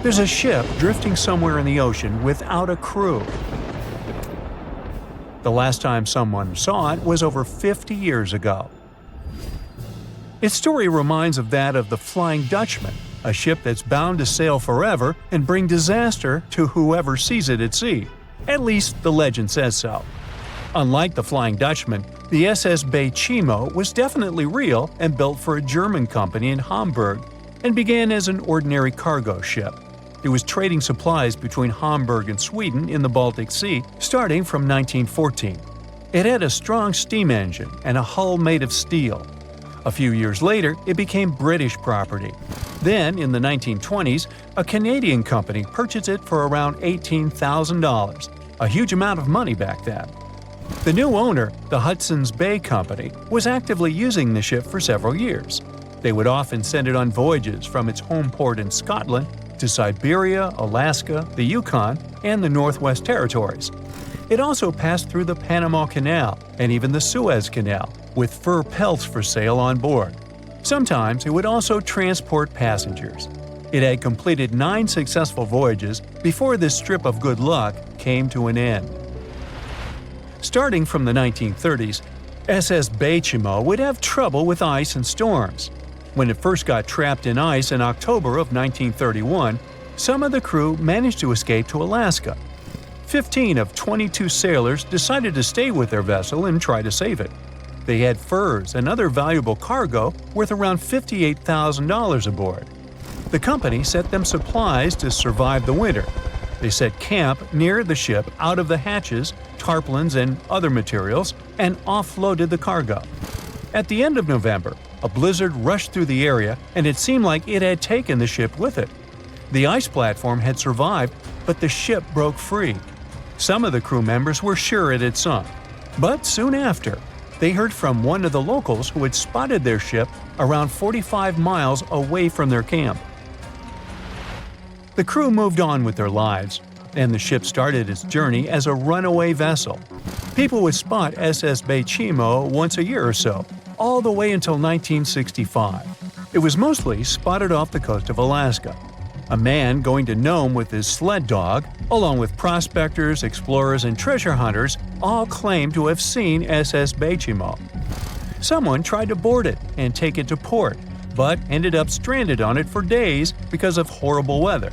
There's a ship drifting somewhere in the ocean without a crew. The last time someone saw it was over 50 years ago. Its story reminds of that of the Flying Dutchman, a ship that's bound to sail forever and bring disaster to whoever sees it at sea. At least the legend says so. Unlike the Flying Dutchman, the SS Baychimo was definitely real and built for a German company in Hamburg and began as an ordinary cargo ship. It was trading supplies between Hamburg and Sweden in the Baltic Sea starting from 1914. It had a strong steam engine and a hull made of steel. A few years later, it became British property. Then, in the 1920s, a Canadian company purchased it for around $18,000, a huge amount of money back then. The new owner, the Hudson's Bay Company, was actively using the ship for several years. They would often send it on voyages from its home port in Scotland to Siberia, Alaska, the Yukon, and the Northwest Territories. It also passed through the Panama Canal and even the Suez Canal, with fur pelts for sale on board. Sometimes it would also transport passengers. It had completed 9 successful voyages before this strip of good luck came to an end. Starting from the 1930s, SS Baychimo would have trouble with ice and storms. When it first got trapped in ice in October of 1931, some of the crew managed to escape to Alaska. 15 of 22 sailors decided to stay with their vessel and try to save it. They had furs and other valuable cargo worth around $58,000 aboard. The company sent them supplies to survive the winter. They set camp near the ship out of the hatches, tarpaulins, and other materials, and offloaded the cargo. At the end of November, a blizzard rushed through the area, and it seemed like it had taken the ship with it. The ice platform had survived, but the ship broke free. Some of the crew members were sure it had sunk. But soon after, they heard from one of the locals who had spotted their ship around 45 miles away from their camp. The crew moved on with their lives, and the ship started its journey as a runaway vessel. People would spot SS Baychimo once a year or so, all the way until 1965. It was mostly spotted off the coast of Alaska. A man going to Nome with his sled dog, along with prospectors, explorers, and treasure hunters, all claimed to have seen SS Baychimo. Someone tried to board it and take it to port, but ended up stranded on it for days because of horrible weather.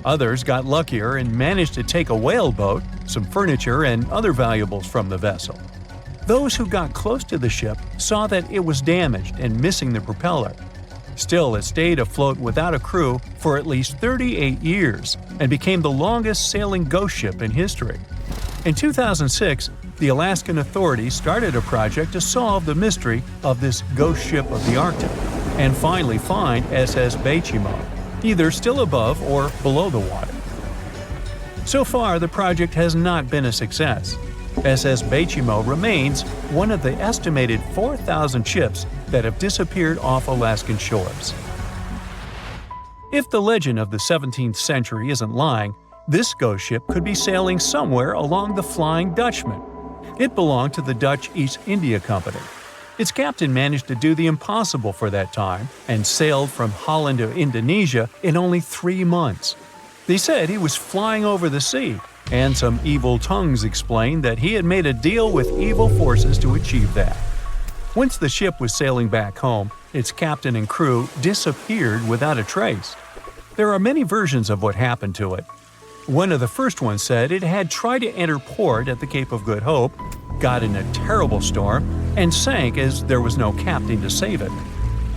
Others got luckier and managed to take a whaleboat, some furniture, and other valuables from the vessel. Those who got close to the ship saw that it was damaged and missing the propeller. Still, it stayed afloat without a crew for at least 38 years and became the longest sailing ghost ship in history. In 2006, the Alaskan authorities started a project to solve the mystery of this ghost ship of the Arctic and finally find SS Baychimo, either still above or below the water. So far, the project has not been a success. SS Baychimo remains one of the estimated 4,000 ships that have disappeared off Alaskan shores. If the legend of the 17th century isn't lying, this ghost ship could be sailing somewhere along the Flying Dutchman. It belonged to the Dutch East India Company. Its captain managed to do the impossible for that time and sailed from Holland to Indonesia in only 3 months. They said he was flying over the sea, and some evil tongues explained that he had made a deal with evil forces to achieve that. Once the ship was sailing back home, its captain and crew disappeared without a trace. There are many versions of what happened to it. One of the first ones said it had tried to enter port at the Cape of Good Hope, got in a terrible storm, and sank as there was no captain to save it.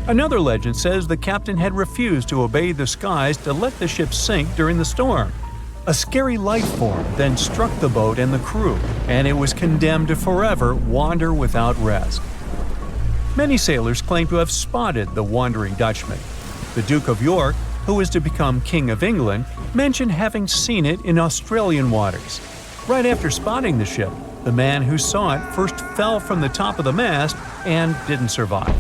Another legend says the captain had refused to obey the skies to let the ship sink during the storm. A scary life form then struck the boat and the crew, and it was condemned to forever wander without rest. Many sailors claim to have spotted the wandering Dutchman. The Duke of York, who was to become King of England, mentioned having seen it in Australian waters. Right after spotting the ship, the man who saw it first fell from the top of the mast and didn't survive.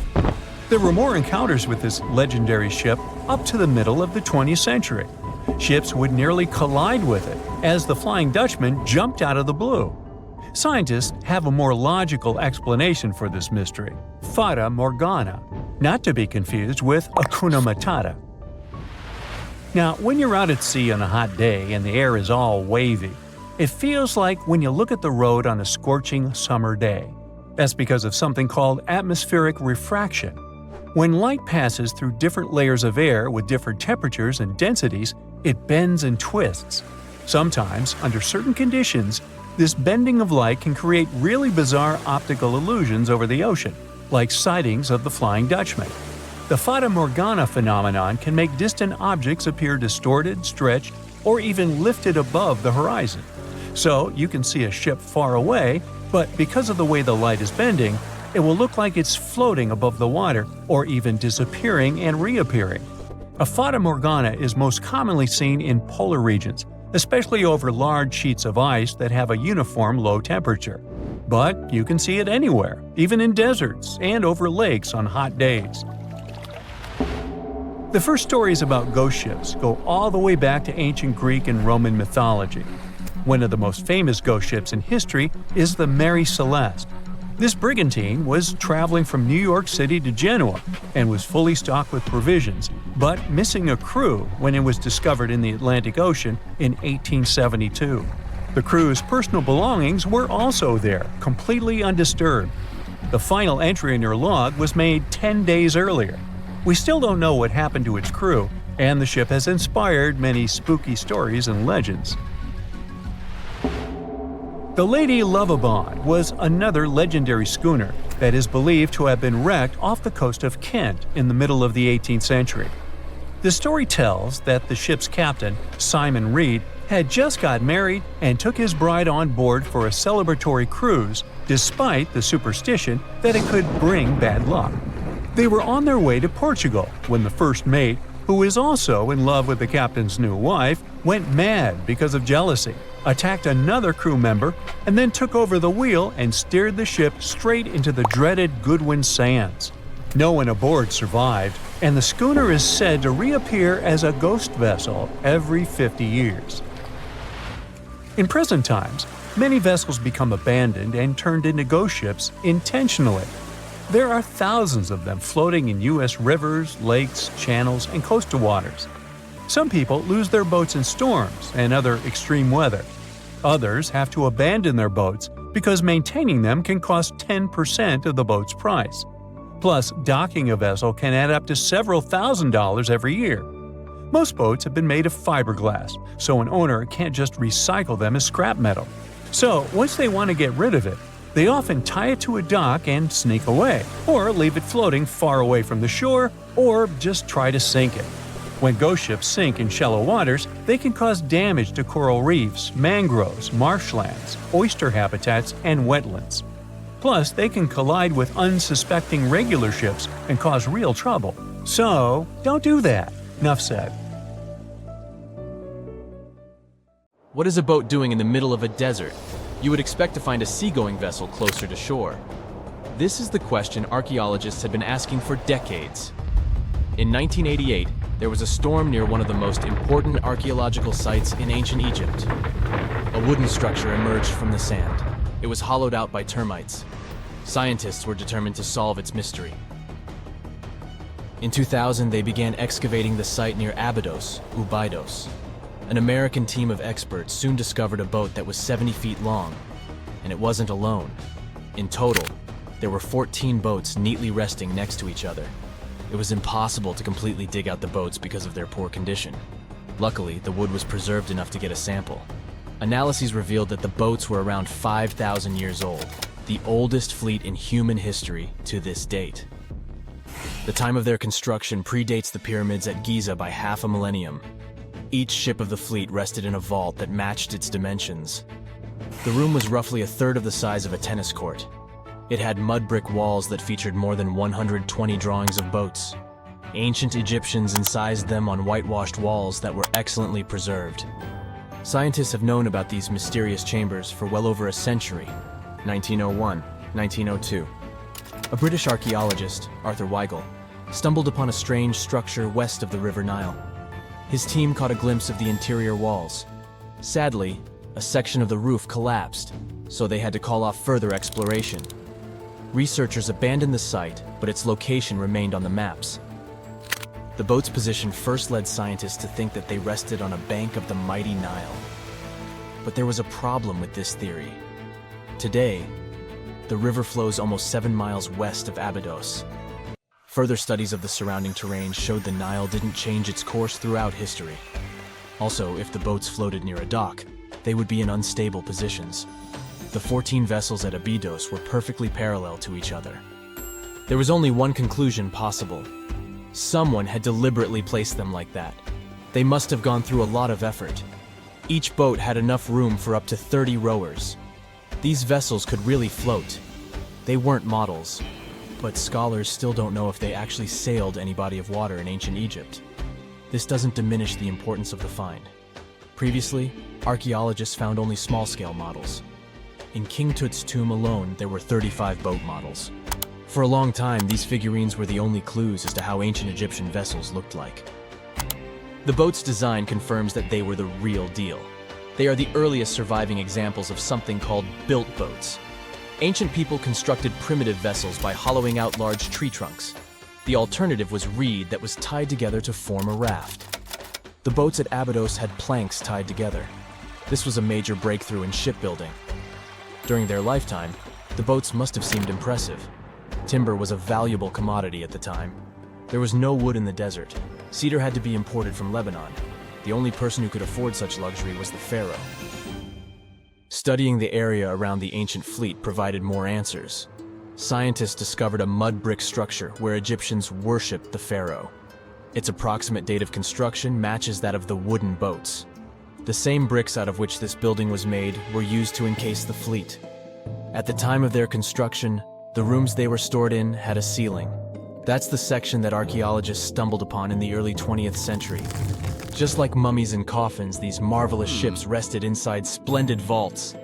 There were more encounters with this legendary ship up to the middle of the 20th century. Ships would nearly collide with it as the Flying Dutchman jumped out of the blue. Scientists have a more logical explanation for this mystery: Fata Morgana, not to be confused with Hakuna Matata. Now, when you're out at sea on a hot day and the air is all wavy, it feels like when you look at the road on a scorching summer day. That's because of something called atmospheric refraction. When light passes through different layers of air with different temperatures and densities, it bends and twists. Sometimes, under certain conditions, this bending of light can create really bizarre optical illusions over the ocean, like sightings of the Flying Dutchman. The Fata Morgana phenomenon can make distant objects appear distorted, stretched, or even lifted above the horizon. So you can see a ship far away, but because of the way the light is bending, it will look like it's floating above the water or even disappearing and reappearing. A Fata Morgana is most commonly seen in polar regions, especially over large sheets of ice that have a uniform low temperature. But you can see it anywhere, even in deserts and over lakes on hot days. The first stories about ghost ships go all the way back to ancient Greek and Roman mythology. One of the most famous ghost ships in history is the Mary Celeste. This brigantine was traveling from New York City to Genoa and was fully stocked with provisions, but missing a crew when it was discovered in the Atlantic Ocean in 1872. The crew's personal belongings were also there, completely undisturbed. The final entry in her log was made 10 days earlier. We still don't know what happened to its crew, and the ship has inspired many spooky stories and legends. The Lady Lovibond was another legendary schooner that is believed to have been wrecked off the coast of Kent in the middle of the 18th century. The story tells that the ship's captain, Simon Reed, had just got married and took his bride on board for a celebratory cruise, despite the superstition that it could bring bad luck. They were on their way to Portugal when the first mate, who is also in love with the captain's new wife, went mad because of jealousy, attacked another crew member, and then took over the wheel and steered the ship straight into the dreaded Goodwin Sands. No one aboard survived, and the schooner is said to reappear as a ghost vessel every 50 years. In present times, many vessels become abandoned and turned into ghost ships intentionally. There are thousands of them floating in U.S. rivers, lakes, channels, and coastal waters. Some people lose their boats in storms and other extreme weather. Others have to abandon their boats because maintaining them can cost 10% of the boat's price. Plus, docking a vessel can add up to several $1,000s every year. Most boats have been made of fiberglass, so an owner can't just recycle them as scrap metal. So, once they want to get rid of it, they often tie it to a dock and sneak away, or leave it floating far away from the shore, or just try to sink it. When ghost ships sink in shallow waters, they can cause damage to coral reefs, mangroves, marshlands, oyster habitats, and wetlands. Plus, they can collide with unsuspecting regular ships and cause real trouble. So, don't do that. Enough said. What is a boat doing in the middle of a desert? You would expect to find a seagoing vessel closer to shore. This is the question archaeologists had been asking for decades. In 1988, there was a storm near one of the most important archaeological sites in ancient Egypt. A wooden structure emerged from the sand. It was hollowed out by termites. Scientists were determined to solve its mystery. In 2000, they began excavating the site near Abydos, Abydos. An American team of experts soon discovered a boat that was 70 feet long, and it wasn't alone. In total, there were 14 boats neatly resting next to each other. It was impossible to completely dig out the boats because of their poor condition. Luckily, the wood was preserved enough to get a sample. Analyses revealed that the boats were around 5,000 years old, the oldest fleet in human history to this date. The time of their construction predates the pyramids at Giza by half a millennium. Each ship of the fleet rested in a vault that matched its dimensions. The room was roughly a third of the size of a tennis court. It had mud brick walls that featured more than 120 drawings of boats. Ancient Egyptians incised them on whitewashed walls that were excellently preserved. Scientists have known about these mysterious chambers for well over a century. 1901, 1902. A British archaeologist, Arthur Weigel, stumbled upon a strange structure west of the River Nile. His team caught a glimpse of the interior walls. Sadly, a section of the roof collapsed, so they had to call off further exploration. Researchers abandoned the site, but its location remained on the maps. The boat's position first led scientists to think that they rested on a bank of the mighty Nile. But there was a problem with this theory. Today, the river flows almost 7 miles west of Abydos. Further studies of the surrounding terrain showed the Nile didn't change its course throughout history. Also, if the boats floated near a dock, they would be in unstable positions. The 14 vessels at Abydos were perfectly parallel to each other. There was only one conclusion possible. Someone had deliberately placed them like that. They must have gone through a lot of effort. Each boat had enough room for up to 30 rowers. These vessels could really float. They weren't models, but scholars still don't know if they actually sailed any body of water in ancient Egypt. This doesn't diminish the importance of the find. Previously, archaeologists found only small-scale models. In King Tut's tomb alone, there were 35 boat models. For a long time, these figurines were the only clues as to how ancient Egyptian vessels looked like. The boat's design confirms that they were the real deal. They are the earliest surviving examples of something called built boats. Ancient people constructed primitive vessels by hollowing out large tree trunks. The alternative was reed that was tied together to form a raft. The boats at Abydos had planks tied together. This was a major breakthrough in shipbuilding. During their lifetime, the boats must have seemed impressive. Timber was a valuable commodity at the time. There was no wood in the desert. Cedar had to be imported from Lebanon. The only person who could afford such luxury was the Pharaoh. Studying the area around the ancient fleet provided more answers. Scientists discovered a mud brick structure where Egyptians worshipped the Pharaoh. Its approximate date of construction matches that of the wooden boats. The same bricks out of which this building was made were used to encase the fleet. At the time of their construction, the rooms they were stored in had a ceiling. That's the section that archaeologists stumbled upon in the early 20th century. Just like mummies and coffins, these marvelous ships rested inside splendid vaults.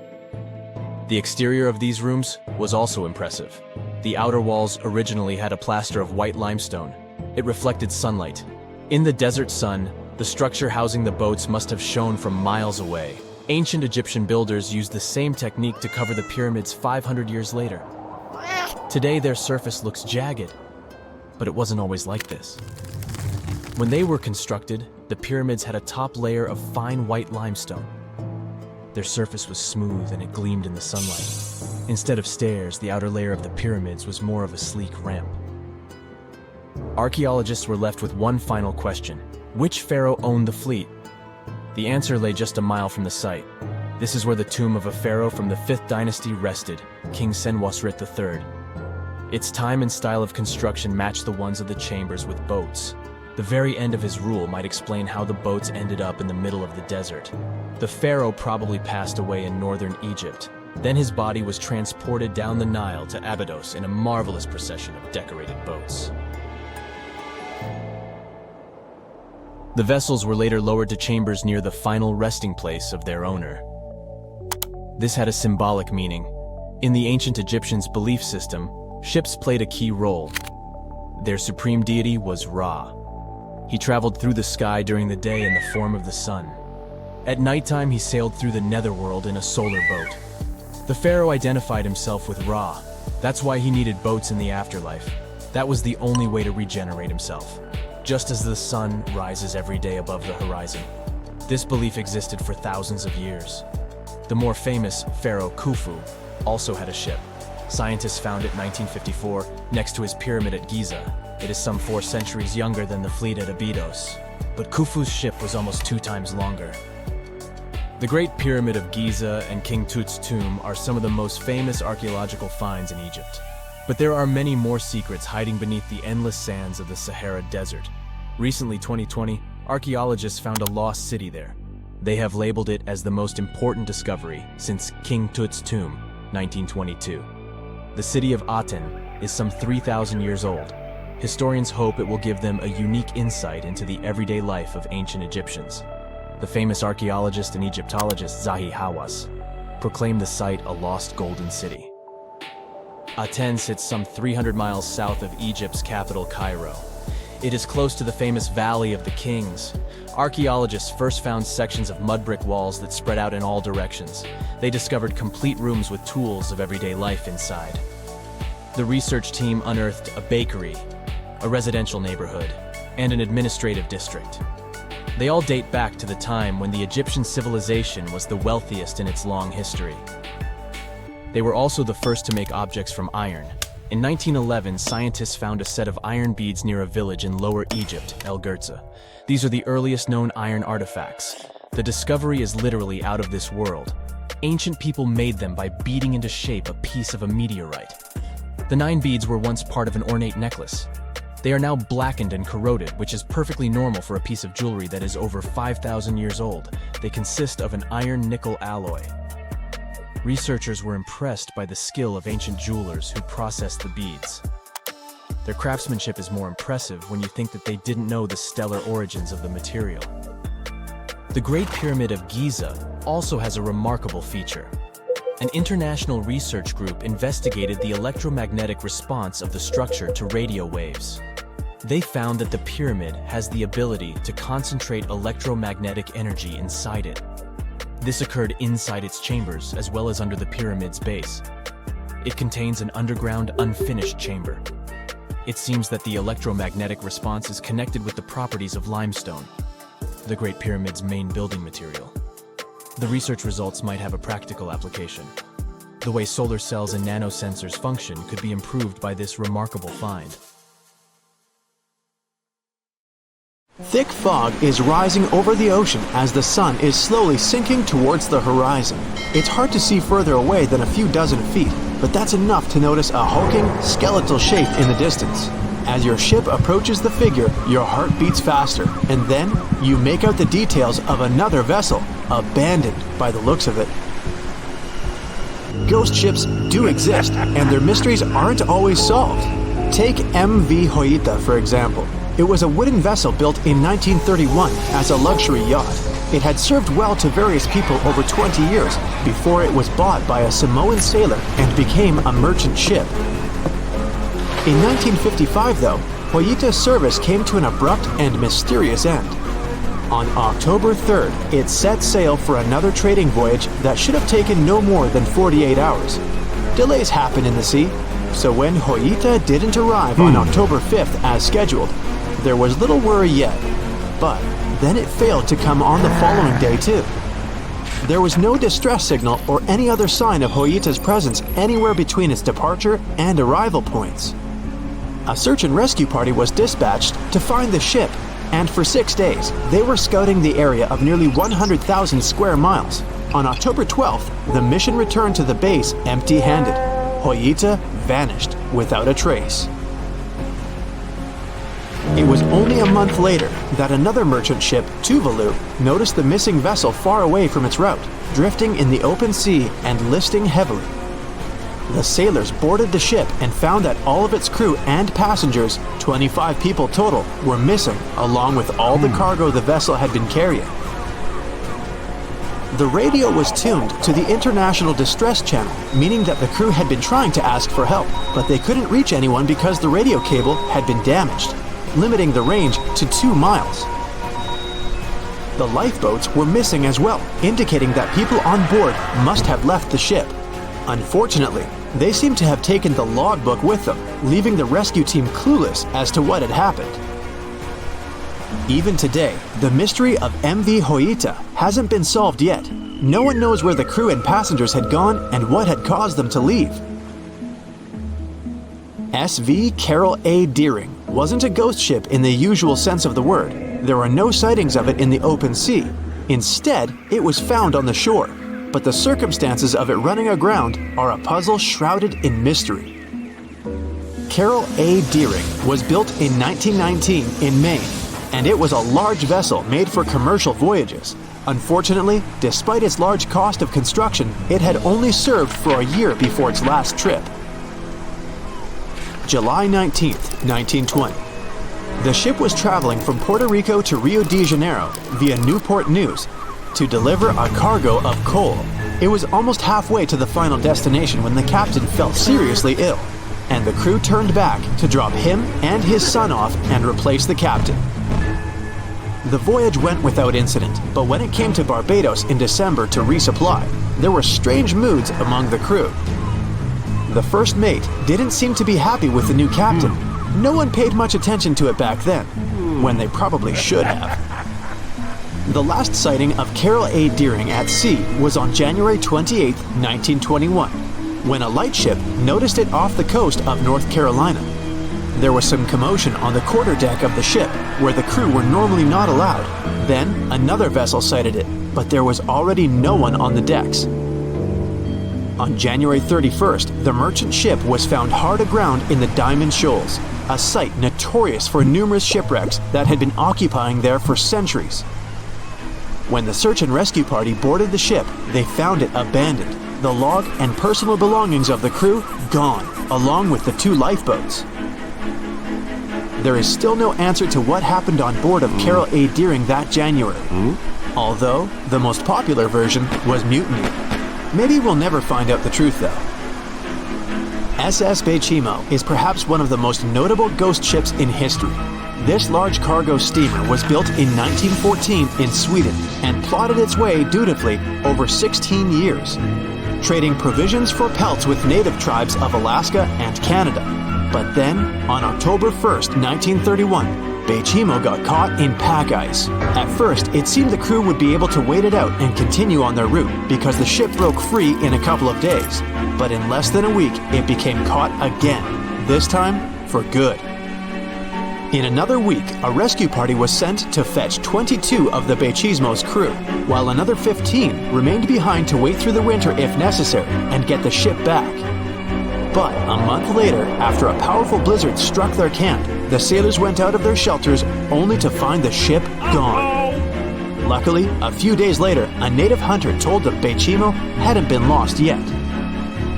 The exterior of these rooms was also impressive. The outer walls originally had a plaster of white limestone. It reflected sunlight. In the desert sun, the structure housing the boats must have shone from miles away. Ancient Egyptian builders used the same technique to cover the pyramids 500 years later. Today, their surface looks jagged, but it wasn't always like this. When they were constructed, the pyramids had a top layer of fine white limestone. Their surface was smooth and it gleamed in the sunlight. Instead of stairs, the outer layer of the pyramids was more of a sleek ramp. Archaeologists were left with one final question. Which pharaoh owned the fleet? The answer lay just a mile from the site. This is where the tomb of a pharaoh from the 5th dynasty rested, King Senwosret III. Its time and style of construction matched the ones of the chambers with boats. The very end of his rule might explain how the boats ended up in the middle of the desert. The pharaoh probably passed away in northern Egypt. Then his body was transported down the Nile to Abydos in a marvelous procession of decorated boats. The vessels were later lowered to chambers near the final resting place of their owner. This had a symbolic meaning. In the ancient Egyptians' belief system, ships played a key role. Their supreme deity was Ra. He traveled through the sky during the day in the form of the sun. At nighttime, he sailed through the netherworld in a solar boat. The pharaoh identified himself with Ra. That's why he needed boats in the afterlife. That was the only way to regenerate himself. Just as the sun rises every day above the horizon. This belief existed for thousands of years. The more famous Pharaoh Khufu also had a ship. Scientists found it in 1954 next to his pyramid at Giza. It is some 4 centuries younger than the fleet at Abydos, but Khufu's ship was almost 2 times longer. The Great Pyramid of Giza and King Tut's tomb are some of the most famous archaeological finds in Egypt. But there are many more secrets hiding beneath the endless sands of the Sahara Desert. Recently, 2020, archaeologists found a lost city there. They have labeled it as the most important discovery since King Tut's tomb, 1922. The city of Aten is some 3,000 years old. Historians hope it will give them a unique insight into the everyday life of ancient Egyptians. The famous archaeologist and Egyptologist Zahi Hawass proclaimed the site a lost golden city. Aten sits some 300 miles south of Egypt's capital, Cairo. It is close to the famous Valley of the Kings. Archaeologists first found sections of mud brick walls that spread out in all directions. They discovered complete rooms with tools of everyday life inside. The research team unearthed a bakery, a residential neighborhood, and an administrative district. They all date back to the time when the Egyptian civilization was the wealthiest in its long history. They were also the first to make objects from iron. In 1911, scientists found a set of iron beads near a village in Lower Egypt, El Girza. These are the earliest known iron artifacts. The discovery is literally out of this world. Ancient people made them by beating into shape a piece of a meteorite. The 9 beads were once part of an ornate necklace. They are now blackened and corroded, which is perfectly normal for a piece of jewelry that is over 5,000 years old. They consist of an iron-nickel alloy. Researchers were impressed by the skill of ancient jewelers who processed the beads. Their craftsmanship is more impressive when you think that they didn't know the stellar origins of the material. The Great Pyramid of Giza also has a remarkable feature. An international research group investigated the electromagnetic response of the structure to radio waves. They found that the pyramid has the ability to concentrate electromagnetic energy inside it. This occurred inside its chambers as well as under the pyramid's base. It contains an underground, unfinished chamber. It seems that the electromagnetic response is connected with the properties of limestone, the Great Pyramid's main building material. The research results might have a practical application. The way solar cells and nanosensors function could be improved by this remarkable find. Thick fog is rising over the ocean as the sun is slowly sinking towards the horizon. It's hard to see further away than a few dozen feet, but that's enough to notice a hulking, skeletal shape in the distance. As your ship approaches the figure, your heart beats faster, and then you make out the details of another vessel, abandoned by the looks of it. Ghost ships do exist, and their mysteries aren't always solved. Take MV Joyita, for example. It was a wooden vessel built in 1931 as a luxury yacht. It had served well to various people over 20 years before it was bought by a Samoan sailor and became a merchant ship. In 1955, though, Joyita's service came to an abrupt and mysterious end. On October 3rd, it set sail for another trading voyage that should have taken no more than 48 hours. Delays happen in the sea, so when Joyita didn't arrive on October 5th as scheduled, there was little worry yet. But then it failed to come on the following day too. There was no distress signal or any other sign of Joyita's presence anywhere between its departure and arrival points. A search and rescue party was dispatched to find the ship, and for 6 days, they were scouting the area of nearly 100,000 square miles. On October 12th, the mission returned to the base empty-handed. Joyita vanished without a trace. It was only a month later that another merchant ship, Tuvalu, noticed the missing vessel far away from its route, drifting in the open sea and listing heavily. The sailors boarded the ship and found that all of its crew and passengers, 25 people total, were missing, along with all the cargo the vessel had been carrying. The radio was tuned to the International Distress Channel, meaning that the crew had been trying to ask for help, but they couldn't reach anyone because the radio cable had been damaged, limiting the range to 2 miles. The lifeboats were missing as well, indicating that people on board must have left the ship. Unfortunately, they seem to have taken the logbook with them, leaving the rescue team clueless as to what had happened. Even today, the mystery of MV Joyita hasn't been solved yet. No one knows where the crew and passengers had gone and what had caused them to leave. SV Carroll A Deering wasn't a ghost ship in the usual sense of the word. There were no sightings of it in the open sea. Instead, it was found on the shore, but the circumstances of it running aground are a puzzle shrouded in mystery. Carroll A Deering was built in 1919 in Maine, and it was a large vessel made for commercial voyages. Unfortunately, despite its large cost of construction, it had only served for a year before its last trip. July 19, 1920. The ship was traveling from Puerto Rico to Rio de Janeiro via Newport News to deliver a cargo of coal. It was almost halfway to the final destination when the captain fell seriously ill, and the crew turned back to drop him and his son off and replace the captain. The voyage went without incident, but when it came to Barbados in December to resupply, there were strange moods among the crew. The first mate didn't seem to be happy with the new captain. No one paid much attention to it back then. when they probably should have. The last sighting of Carroll A deering at sea was on January 28, 1921, when a lightship noticed it off the coast of North Carolina. There was some commotion on the quarterdeck of the ship, where the crew were normally not allowed. Then, another vessel sighted it, but there was already no one on the decks. On January 31st, the merchant ship was found hard aground in the Diamond Shoals, a site notorious for numerous shipwrecks that had been occupying there for centuries. When the search and rescue party boarded the ship, they found it abandoned, the log and personal belongings of the crew gone, along with the 2 lifeboats. There is still no answer to what happened on board of Carroll A deering that January, although the most popular version was mutiny. Maybe we'll never find out the truth though. SS Baychimo is perhaps one of the most notable ghost ships in history. This large cargo steamer was built in 1914 in Sweden and plodded its way dutifully over 16 years, trading provisions for pelts with native tribes of Alaska and Canada. But then, on October 1st, 1931, Baychimo got caught in pack ice. At first, it seemed the crew would be able to wait it out and continue on their route because the ship broke free in a couple of days. But in less than a week, it became caught again, this time for good. In another week, a rescue party was sent to fetch 22 of the Baychimo's crew, while another 15 remained behind to wait through the winter if necessary and get the ship back. But a month later, after a powerful blizzard struck their camp, the sailors went out of their shelters only to find the ship gone. Luckily, a few days later, a native hunter told that Baychimo hadn't been lost yet.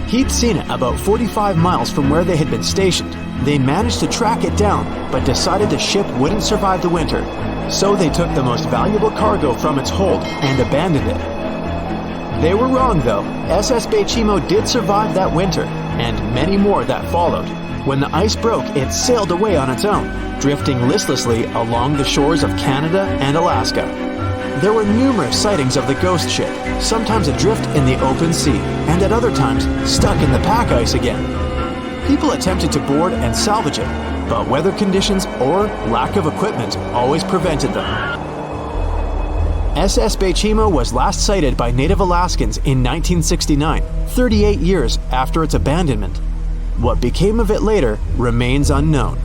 He'd seen it about 45 miles from where they had been stationed. They managed to track it down, but decided the ship wouldn't survive the winter. So they took the most valuable cargo from its hold and abandoned it. They were wrong though. SS Baychimo did survive that winter, and many more that followed. When the ice broke, it sailed away on its own, drifting listlessly along the shores of Canada and Alaska. There were numerous sightings of the ghost ship, sometimes adrift in the open sea, and at other times stuck in the pack ice again. People attempted to board and salvage it, but weather conditions or lack of equipment always prevented them. SS Baychimo was last sighted by native Alaskans in 1969, 38 years after its abandonment. What became of it later remains unknown.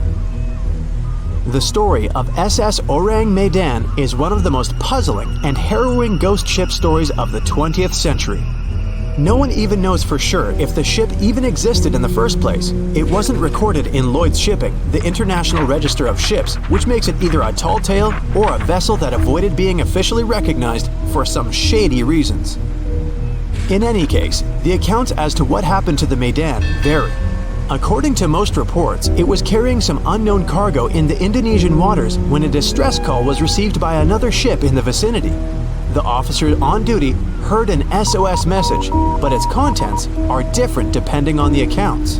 The story of SS Ourang Medan is one of the most puzzling and harrowing ghost ship stories of the 20th century. No one even knows for sure if the ship even existed in the first place. It wasn't recorded in Lloyd's Shipping, the International Register of Ships, which makes it either a tall tale or a vessel that avoided being officially recognized for some shady reasons. In any case, the accounts as to what happened to the Medan vary. According to most reports, it was carrying some unknown cargo in the Indonesian waters when a distress call was received by another ship in the vicinity. The officer on duty heard an SOS message, but its contents are different depending on the accounts.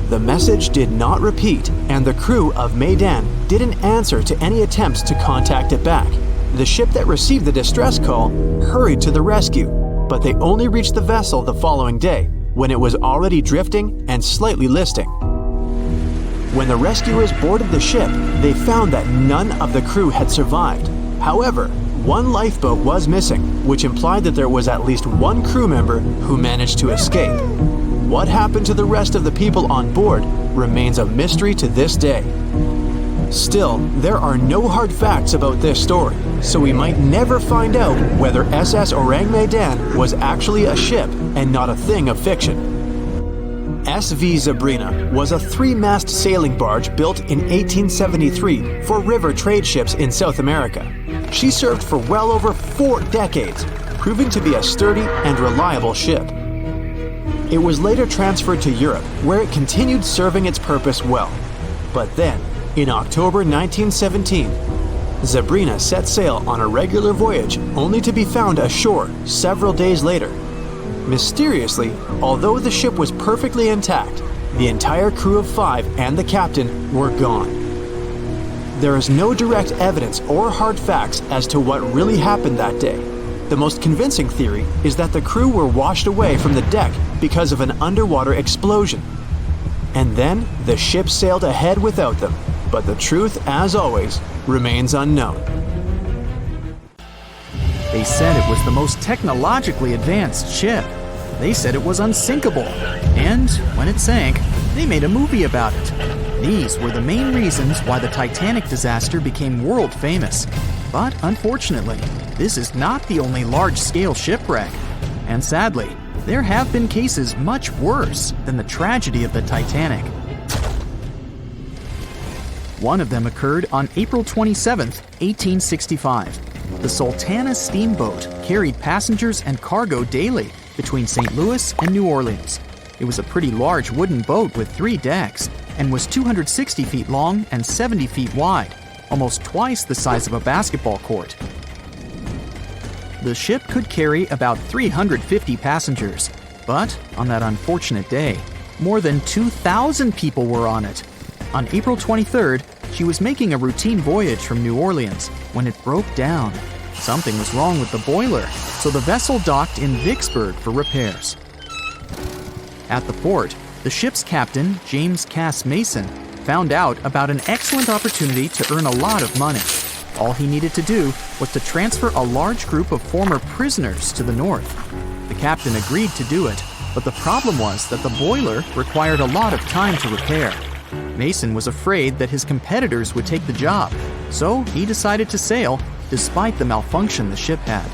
The message did not repeat, and the crew of Medan didn't answer to any attempts to contact it back. The ship that received the distress call hurried to the rescue, but they only reached the vessel the following day, when it was already drifting and slightly listing. When the rescuers boarded the ship, they found that none of the crew had survived. However, one lifeboat was missing, which implied that there was at least one crew member who managed to escape. What happened to the rest of the people on board remains a mystery to this day. Still, there are no hard facts about this story, so we might never find out whether SS Ourang Medan was actually a ship and not a thing of fiction. SV Zebrina was a 3-mast sailing barge built in 1873 for river trade ships in South America. She served for well over 4 decades, proving to be a sturdy and reliable ship. It was later transferred to Europe, where it continued serving its purpose well. But then, in October 1917, Zebrina set sail on a regular voyage only to be found ashore several days later. Mysteriously, although the ship was perfectly intact, the entire crew of 5 and the captain were gone. There is no direct evidence or hard facts as to what really happened that day. The most convincing theory is that the crew were washed away from the deck because of an underwater explosion. And then the ship sailed ahead without them, But the truth, as always, remains unknown. They said it was the most technologically advanced ship. They said it was unsinkable. And when it sank, they made a movie about it. These were the main reasons why the Titanic disaster became world famous. But unfortunately, this is not the only large-scale shipwreck. And sadly, there have been cases much worse than the tragedy of the Titanic. One of them occurred on April 27, 1865. The Sultana steamboat carried passengers and cargo daily between St. Louis and New Orleans. It was a pretty large wooden boat with 3 decks and was 260 feet long and 70 feet wide, almost twice the size of a basketball court. The ship could carry about 350 passengers, but on that unfortunate day, more than 2,000 people were on it. On April 23rd, she was making a routine voyage from New Orleans when it broke down. Something was wrong with the boiler, so the vessel docked in Vicksburg for repairs. At the port, the ship's captain, James Cass Mason, found out about an excellent opportunity to earn a lot of money. All he needed to do was to transfer a large group of former prisoners to the north. The captain agreed to do it, but the problem was that the boiler required a lot of time to repair. Mason was afraid that his competitors would take the job, so he decided to sail despite the malfunction the ship had.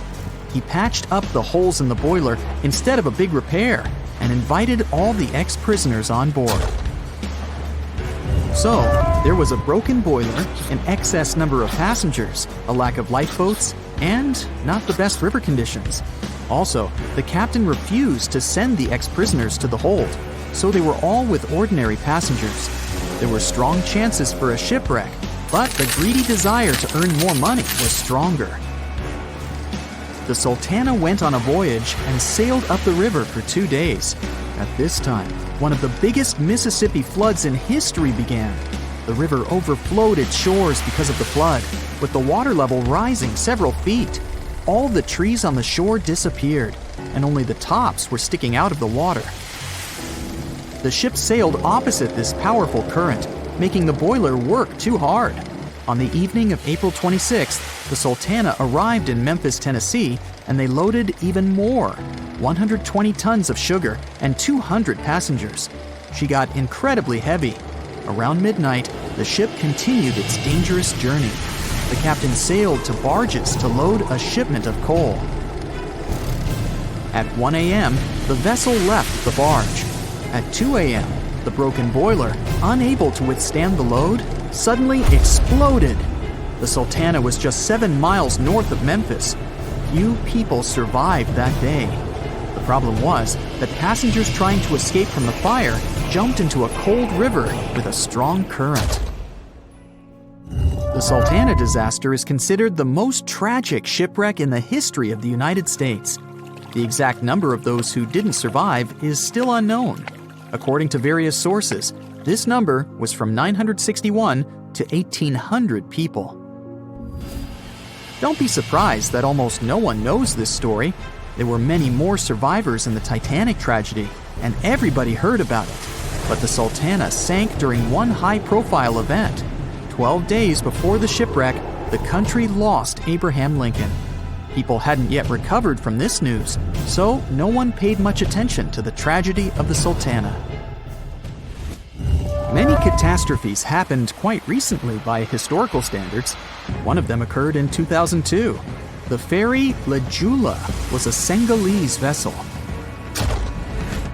He patched up the holes in the boiler instead of a big repair and invited all the ex-prisoners on board. So, there was a broken boiler, an excess number of passengers, a lack of lifeboats, and not the best river conditions. Also, the captain refused to send the ex-prisoners to the hold, so they were all with ordinary passengers. There were strong chances for a shipwreck, but the greedy desire to earn more money was stronger. The Sultana went on a voyage and sailed up the river for 2 days. At this time, one of the biggest Mississippi floods in history began. The river overflowed its shores because of the flood, with the water level rising several feet. All the trees on the shore disappeared, and only the tops were sticking out of the water. The ship sailed opposite this powerful current, making the boiler work too hard. On the evening of April 26th, the Sultana arrived in Memphis, Tennessee, and they loaded even more, 120 tons of sugar and 200 passengers. She got incredibly heavy. Around midnight, the ship continued its dangerous journey. The captain sailed to barges to load a shipment of coal. At 1 a.m., the vessel left the barge. At 2 a.m., the broken boiler, unable to withstand the load, suddenly exploded. The Sultana was just 7 miles north of Memphis. Few people survived that day. The problem was that passengers trying to escape from the fire jumped into a cold river with a strong current. The Sultana disaster is considered the most tragic shipwreck in the history of the United States. The exact number of those who didn't survive is still unknown. According to various sources, this number was from 961 to 1,800 people. Don't be surprised that almost no one knows this story. There were many more survivors in the Titanic tragedy, and everybody heard about it. But the Sultana sank during one high-profile event. 12 days before the shipwreck, the country lost Abraham Lincoln. People hadn't yet recovered from this news, so no one paid much attention to the tragedy of the Sultana. Many catastrophes happened quite recently by historical standards. One of them occurred in 2002. The ferry Joola was a Senegalese vessel.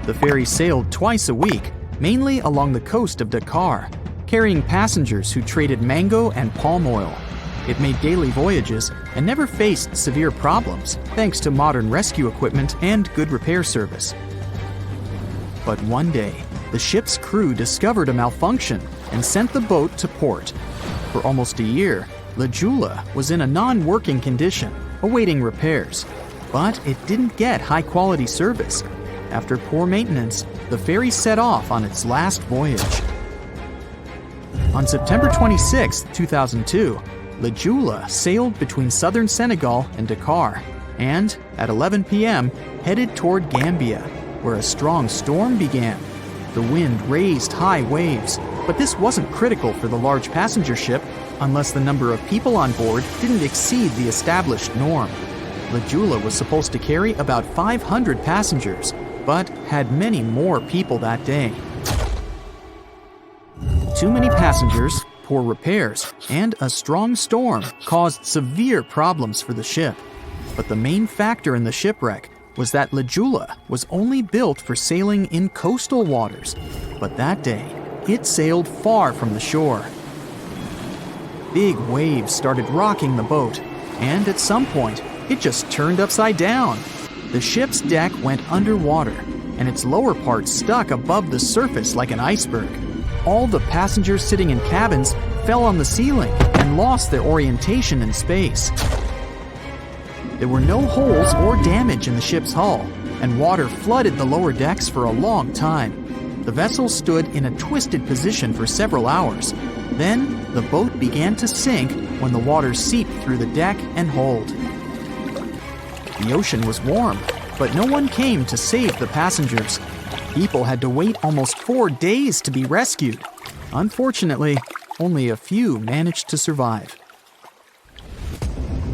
The ferry sailed twice a week, mainly along the coast of Dakar, carrying passengers who traded mango and palm oil. It made daily voyages and never faced severe problems thanks to modern rescue equipment and good repair service. But one day, the ship's crew discovered a malfunction and sent the boat to port. For almost a year, Joola was in a non-working condition, awaiting repairs. But it didn't get high-quality service. After poor maintenance, the ferry set off on its last voyage. On September 26, 2002, Joola sailed between southern Senegal and Dakar, and at 11 p.m. headed toward Gambia, where a strong storm began. The wind raised high waves, But this wasn't critical for the large passenger ship unless the number of people on board didn't exceed the established norm. The Joola was supposed to carry about 500 passengers, but had many more people that day. Too many passengers, poor repairs, and a strong storm caused severe problems for the ship. But the main factor in the shipwreck was that La Joola was only built for sailing in coastal waters, but that day, it sailed far from the shore. Big waves started rocking the boat, and at some point, it just turned upside down. The ship's deck went underwater, and its lower part stuck above the surface like an iceberg. All the passengers sitting in cabins fell on the ceiling and lost their orientation in space. There were no holes or damage in the ship's hull, and water flooded the lower decks for a long time. The vessel stood in a twisted position for several hours. Then, the boat began to sink when the water seeped through the deck and hold. The ocean was warm, but no one came to save the passengers. People had to wait almost 4 days to be rescued. Unfortunately, only a few managed to survive.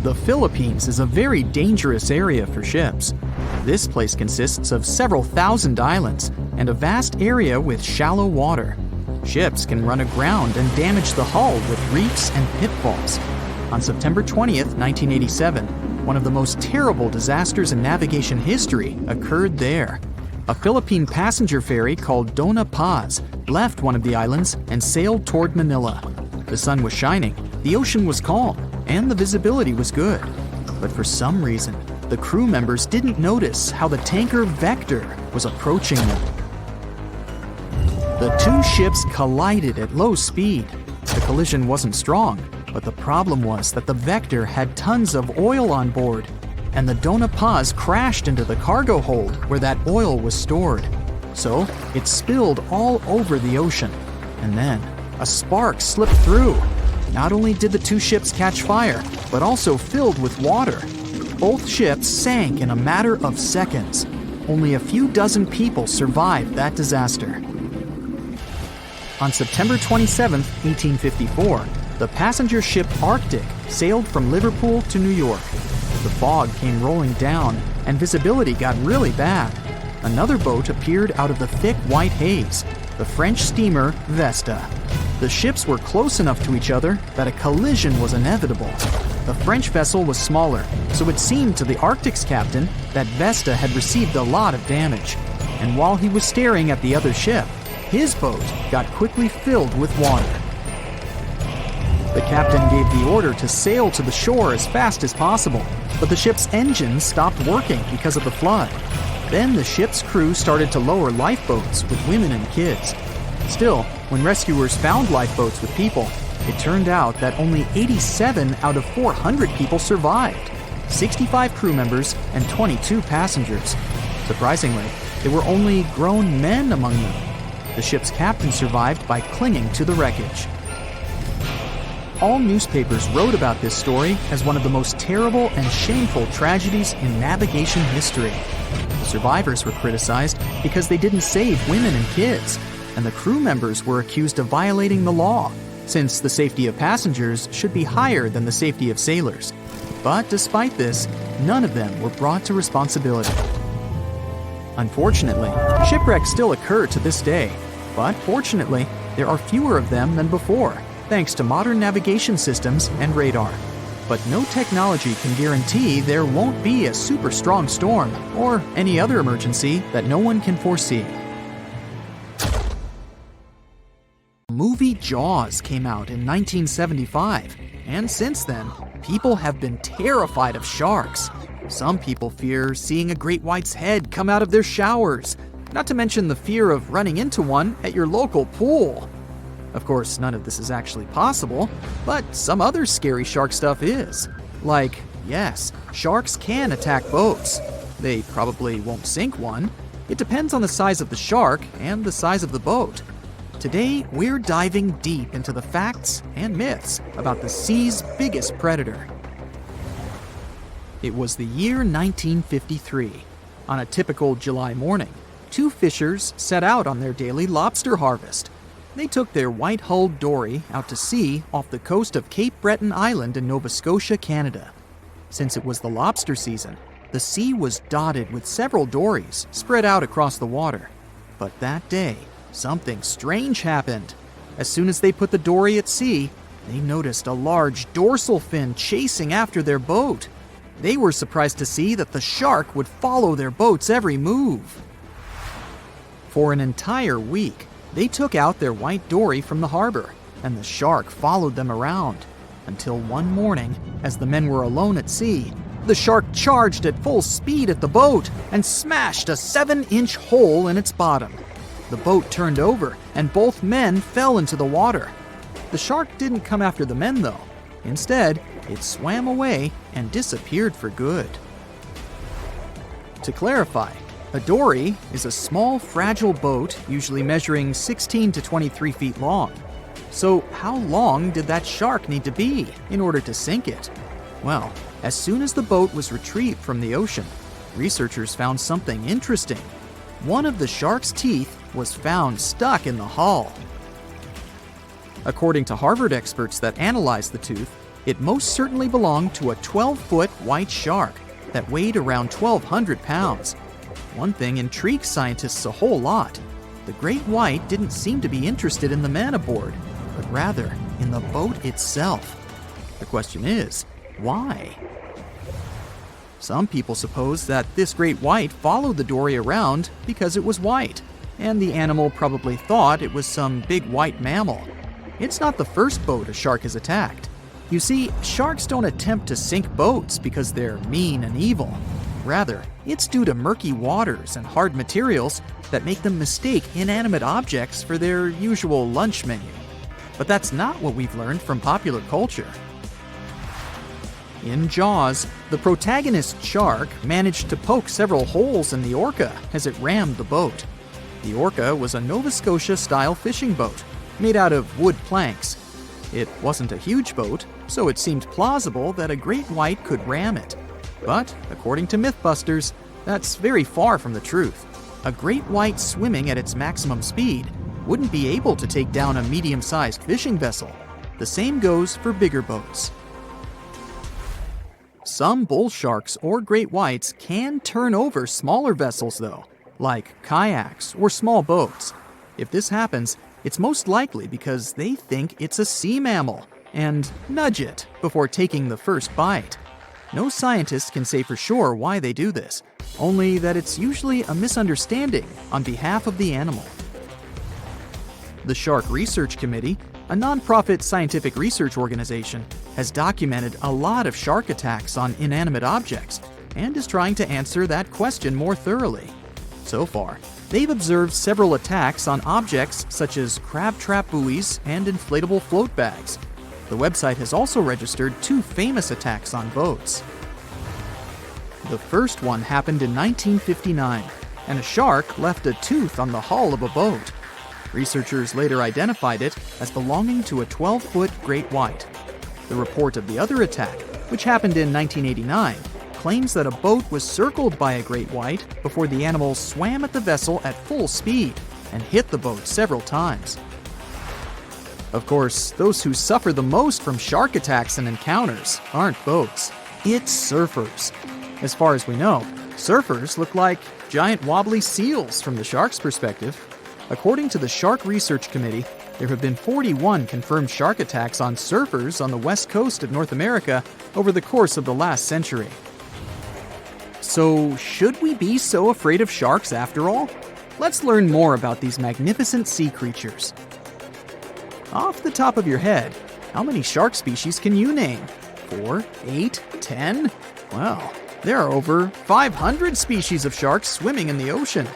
The Philippines is a very dangerous area for ships. This place consists of several thousand islands and a vast area with shallow water. Ships can run aground and damage the hull with reefs and pitfalls. On September 20th, 1987, one of the most terrible disasters in navigation history occurred there. A Philippine passenger ferry called Dona Paz left one of the islands and sailed toward Manila. The sun was shining, the ocean was calm, and the visibility was good. But for some reason, the crew members didn't notice how the tanker Vector was approaching them. The two ships collided at low speed. The collision wasn't strong, but the problem was that the Vector had tons of oil on board, and the Dona Paz crashed into the cargo hold where that oil was stored. So it spilled all over the ocean, and then a spark slipped through. Not only did the two ships catch fire, but also filled with water. Both ships sank in a matter of seconds. Only a few dozen people survived that disaster. On September 27, 1854, the passenger ship Arctic sailed from Liverpool to New York. The fog came rolling down, and visibility got really bad. Another boat appeared out of the thick white haze, the French steamer Vesta. The ships were close enough to each other that a collision was inevitable. The French vessel was smaller, so it seemed to the Arctic's captain that Vesta had received a lot of damage. And while he was staring at the other ship, his boat got quickly filled with water. The captain gave the order to sail to the shore as fast as possible, but the ship's engines stopped working because of the flood. Then the ship's crew started to lower lifeboats with women and kids. Still, when rescuers found lifeboats with people, it turned out that only 87 out of 400 people survived, 65 crew members and 22 passengers. Surprisingly, there were only grown men among them. The ship's captain survived by clinging to the wreckage. All newspapers wrote about this story as one of the most terrible and shameful tragedies in navigation history. The survivors were criticized because they didn't save women and kids, and the crew members were accused of violating the law, since the safety of passengers should be higher than the safety of sailors. But despite this, none of them were brought to responsibility. Unfortunately, shipwrecks still occur to this day, but fortunately, there are fewer of them than before, thanks to modern navigation systems and radar. But no technology can guarantee there won't be a super strong storm or any other emergency that no one can foresee. The movie Jaws came out in 1975, and since then, people have been terrified of sharks. Some people fear seeing a great white's head come out of their showers, not to mention the fear of running into one at your local pool. Of course, none of this is actually possible, but some other scary shark stuff is. Like, yes, sharks can attack boats. They probably won't sink one. It depends on the size of the shark and the size of the boat. Today, we're diving deep into the facts and myths about the sea's biggest predator. It was the year 1953. On a typical July morning, two fishers set out on their daily lobster harvest. they took their white-hulled dory out to sea off the coast of Cape Breton Island in Nova Scotia, Canada. Since it was the lobster season, the sea was dotted with several dories spread out across the water. But that day, something strange happened. As soon as they put the dory at sea, they noticed a large dorsal fin chasing after their boat. They were surprised to see that the shark would follow their boat's every move. For an entire week, they took out their white dory from the harbor, and the shark followed them around, until one morning, as the men were alone at sea, the shark charged at full speed at the boat and smashed a 7-inch hole in its bottom. The boat turned over, and both men fell into the water. The shark didn't come after the men, though. Instead, it swam away and disappeared for good. To clarify, a dory is a small, fragile boat usually measuring 16 to 23 feet long. So how long did that shark need to be in order to sink it? Well, as soon as the boat was retrieved from the ocean, researchers found something interesting. One of the shark's teeth was found stuck in the hull. According to Harvard experts that analyzed the tooth, it most certainly belonged to a 12-foot white shark that weighed around 1,200 pounds. One thing intrigues scientists a whole lot. The great white didn't seem to be interested in the man aboard, but rather in the boat itself. The question is, why? Some people suppose that this great white followed the dory around because it was white, and the animal probably thought it was some big white mammal. It's not the first boat a shark has attacked. You see, sharks don't attempt to sink boats because they're mean and evil. Rather, it's due to murky waters and hard materials that make them mistake inanimate objects for their usual lunch menu. But that's not what we've learned from popular culture. In Jaws, the protagonist shark managed to poke several holes in the orca as it rammed the boat. The orca was a Nova Scotia-style fishing boat made out of wood planks. It wasn't a huge boat, so it seemed plausible that a great white could ram it. But, according to Mythbusters, that's very far from the truth. A great white swimming at its maximum speed wouldn't be able to take down a medium-sized fishing vessel. The same goes for bigger boats. Some bull sharks or great whites can turn over smaller vessels, though, like kayaks or small boats. If this happens, it's most likely because they think it's a sea mammal and nudge it before taking the first bite. No scientist can say for sure why they do this, only that it's usually a misunderstanding on behalf of the animal. The Shark Research Committee, a nonprofit scientific research organization, has documented a lot of shark attacks on inanimate objects and is trying to answer that question more thoroughly. So far, they've observed several attacks on objects such as crab trap buoys and inflatable float bags. The website has also registered 2 famous attacks on boats. The first one happened in 1959, and a shark left a tooth on the hull of a boat. Researchers later identified it as belonging to a 12-foot great white. The report of the other attack, which happened in 1989, claims that a boat was circled by a great white before the animal swam at the vessel at full speed and hit the boat several times. Of course, those who suffer the most from shark attacks and encounters aren't boats, it's surfers. As far as we know, surfers look like giant wobbly seals from the shark's perspective. According to the Shark Research Committee, there have been 41 confirmed shark attacks on surfers on the west coast of North America over the course of the last century. So, should we be so afraid of sharks after all? Let's learn more about these magnificent sea creatures. Off the top of your head, how many shark species can you name? 4, 8, 10? Well, there are over 500 species of sharks swimming in the ocean.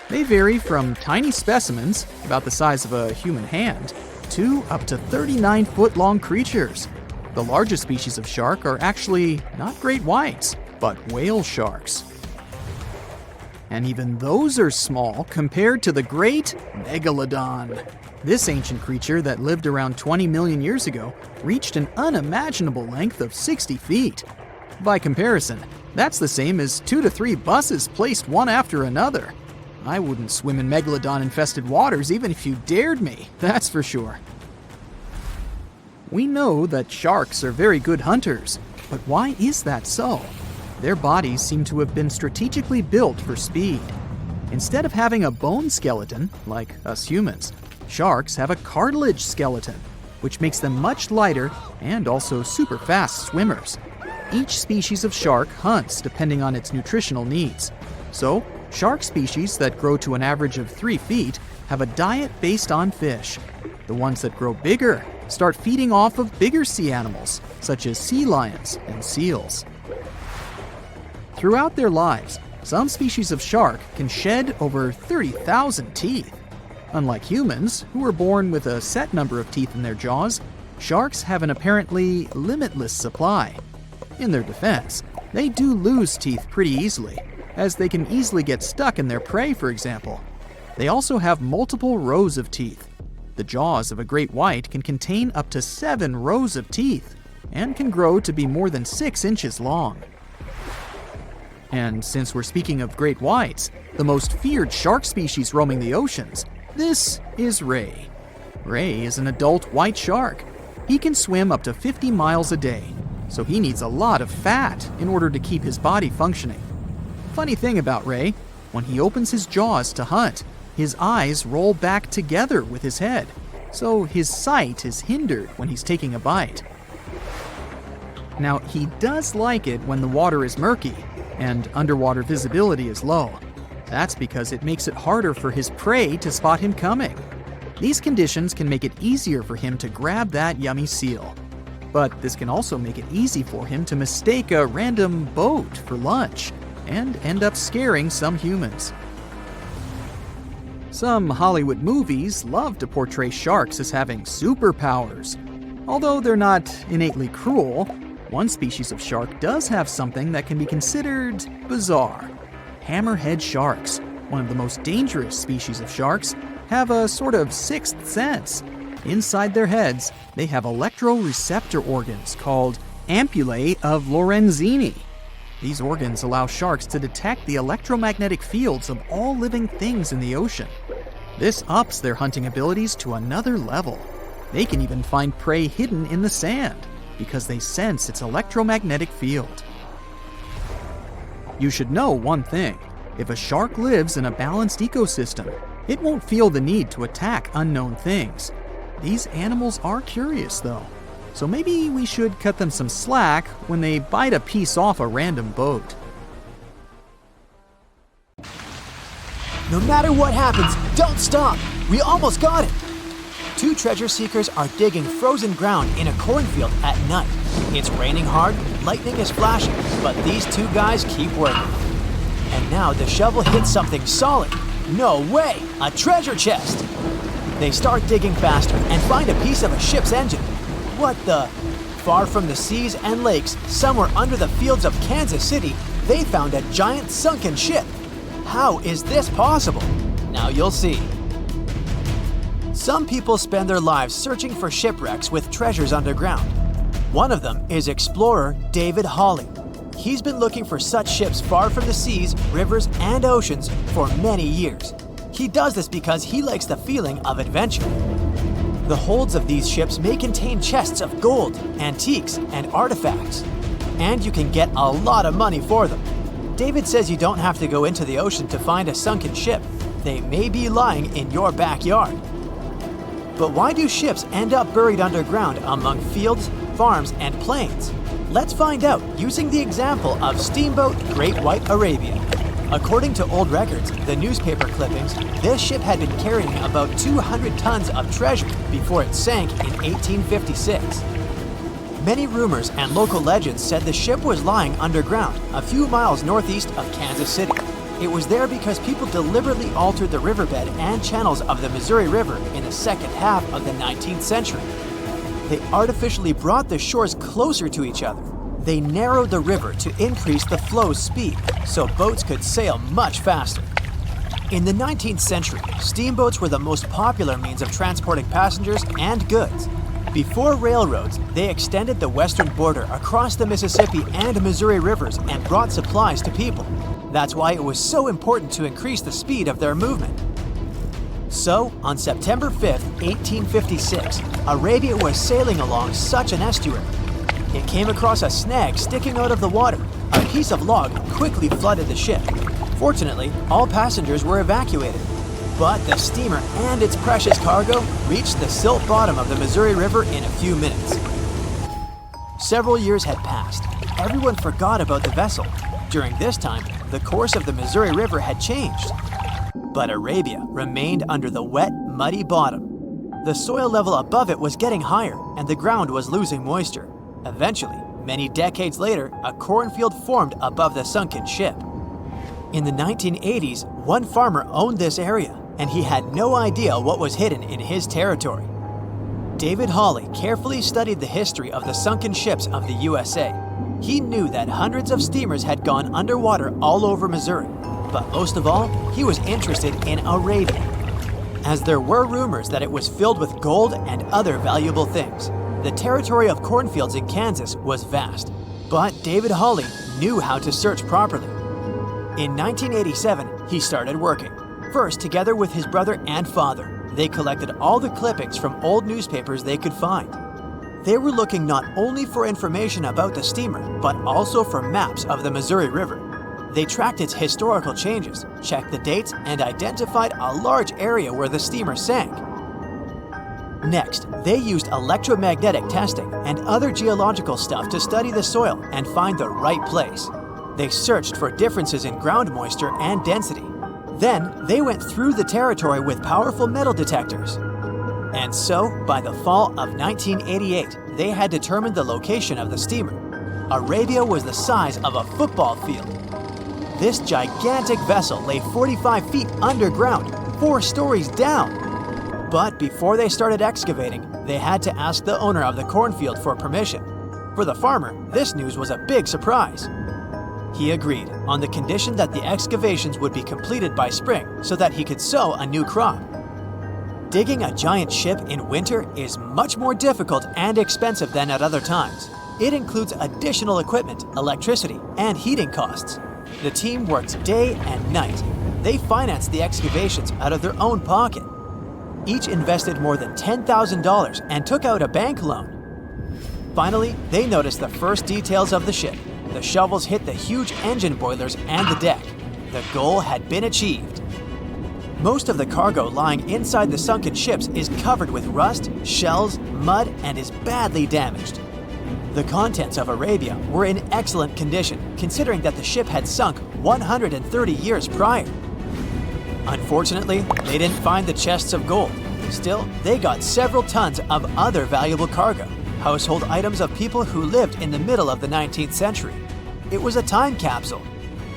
They vary from tiny specimens, about the size of a human hand, to up to 39-foot-long creatures. The largest species of shark are actually not great whites, but whale sharks. And even those are small compared to the great Megalodon. This ancient creature that lived around 20 million years ago reached an unimaginable length of 60 feet. By comparison, that's the same as 2 to 3 buses placed one after another. I wouldn't swim in Megalodon-infested waters even if you dared me, that's for sure. We know that sharks are very good hunters, but why is that so? Their bodies seem to have been strategically built for speed. Instead of having a bone skeleton, like us humans, sharks have a cartilage skeleton, which makes them much lighter and also super fast swimmers. Each species of shark hunts depending on its nutritional needs. So, shark species that grow to an average of 3 feet have a diet based on fish. The ones that grow bigger start feeding off of bigger sea animals, such as sea lions and seals. Throughout their lives, some species of shark can shed over 30,000 teeth. Unlike humans, who are born with a set number of teeth in their jaws, sharks have an apparently limitless supply. In their defense, they do lose teeth pretty easily, as they can easily get stuck in their prey, for example. They also have multiple rows of teeth. The jaws of a great white can contain up to 7 rows of teeth, and can grow to be more than 6 inches long. And since we're speaking of great whites, the most feared shark species roaming the oceans, this is Ray. Ray is an adult white shark. He can swim up to 50 miles a day, so he needs a lot of fat in order to keep his body functioning. Funny thing about Ray, when he opens his jaws to hunt, his eyes roll back together with his head, so his sight is hindered when he's taking a bite. Now, he does like it when the water is murky and underwater visibility is low. That's because it makes it harder for his prey to spot him coming. These conditions can make it easier for him to grab that yummy seal. But this can also make it easy for him to mistake a random boat for lunch and end up scaring some humans. Some Hollywood movies love to portray sharks as having superpowers. Although they're not innately cruel, one species of shark does have something that can be considered bizarre. Hammerhead sharks, one of the most dangerous species of sharks, have a sort of sixth sense. Inside their heads, they have electroreceptor organs called ampullae of Lorenzini. These organs allow sharks to detect the electromagnetic fields of all living things in the ocean. This ups their hunting abilities to another level. They can even find prey hidden in the sand because they sense its electromagnetic field. You should know one thing. If a shark lives in a balanced ecosystem, it won't feel the need to attack unknown things. These animals are curious, though, so maybe we should cut them some slack when they bite a piece off a random boat. No matter what happens, don't stop! We almost got it! 2 treasure seekers are digging frozen ground in a cornfield at night. It's raining hard, lightning is flashing, but these 2 guys keep working. And now the shovel hits something solid. No way! A treasure chest! They start digging faster and find a piece of a ship's engine. What the? Far from the seas and lakes, somewhere under the fields of Kansas City, they found a giant sunken ship. How is this possible? Now you'll see. Some people spend their lives searching for shipwrecks with treasures underground. One of them is explorer David Hawley. He's been looking for such ships far from the seas, rivers, and oceans for many years. He does this because he likes the feeling of adventure. The holds of these ships may contain chests of gold, antiques, and artifacts, and you can get a lot of money for them. David says you don't have to go into the ocean to find a sunken ship. They may be lying in your backyard. But why do ships end up buried underground among fields, farms, and plains? Let's find out using the example of steamboat Great White Arabia. According to old records, the newspaper clippings, this ship had been carrying about 200 tons of treasure before it sank in 1856. Many rumors and local legends said the ship was lying underground a few miles northeast of Kansas City. It was there because people deliberately altered the riverbed and channels of the Missouri River in the second half of the 19th century. They artificially brought the shores closer to each other. They narrowed the river to increase the flow's speed, so boats could sail much faster. In the 19th century, steamboats were the most popular means of transporting passengers and goods. Before railroads, they extended the western border across the Mississippi and Missouri rivers and brought supplies to people. That's why it was so important to increase the speed of their movement. So, on September 5, 1856, Arabia was sailing along such an estuary. It came across a snag sticking out of the water. A piece of log quickly flooded the ship. Fortunately, all passengers were evacuated. But the steamer and its precious cargo reached the silt bottom of the Missouri River in a few minutes. Several years had passed. Everyone forgot about the vessel. During this time, the course of the Missouri River had changed. But Arabia remained under the wet, muddy bottom. The soil level above it was getting higher, and the ground was losing moisture. Eventually, many decades later, a cornfield formed above the sunken ship. In the 1980s, one farmer owned this area, and he had no idea what was hidden in his territory. David Hawley carefully studied the history of the sunken ships of the USA. He knew that hundreds of steamers had gone underwater all over Missouri, but most of all, he was interested in Arabia, as there were rumors that it was filled with gold and other valuable things. The territory of cornfields in Kansas was vast, but David Hawley knew how to search properly. In 1987, he started working. First, together with his brother and father, they collected all the clippings from old newspapers they could find. They were looking not only for information about the steamer, but also for maps of the Missouri River. They tracked its historical changes, checked the dates, and identified a large area where the steamer sank. Next, they used electromagnetic testing and other geological stuff to study the soil and find the right place. They searched for differences in ground moisture and density. Then, they went through the territory with powerful metal detectors. And so, by the fall of 1988, they had determined the location of the steamer. Arabia was the size of a football field. This gigantic vessel lay 45 feet underground, 4 stories down. But before they started excavating, they had to ask the owner of the cornfield for permission. For the farmer, this news was a big surprise. He agreed, on the condition that the excavations would be completed by spring so that he could sow a new crop. Digging a giant ship in winter is much more difficult and expensive than at other times. It includes additional equipment, electricity, and heating costs. The team worked day and night. They financed the excavations out of their own pocket. Each invested more than $10,000 and took out a bank loan. Finally, they noticed the first details of the ship. The shovels hit the huge engine boilers and the deck. The goal had been achieved. Most of the cargo lying inside the sunken ships is covered with rust, shells, mud, and is badly damaged. The contents of Arabia were in excellent condition, considering that the ship had sunk 130 years prior. Unfortunately, they didn't find the chests of gold. Still, they got several tons of other valuable cargo, household items of people who lived in the middle of the 19th century. It was a time capsule.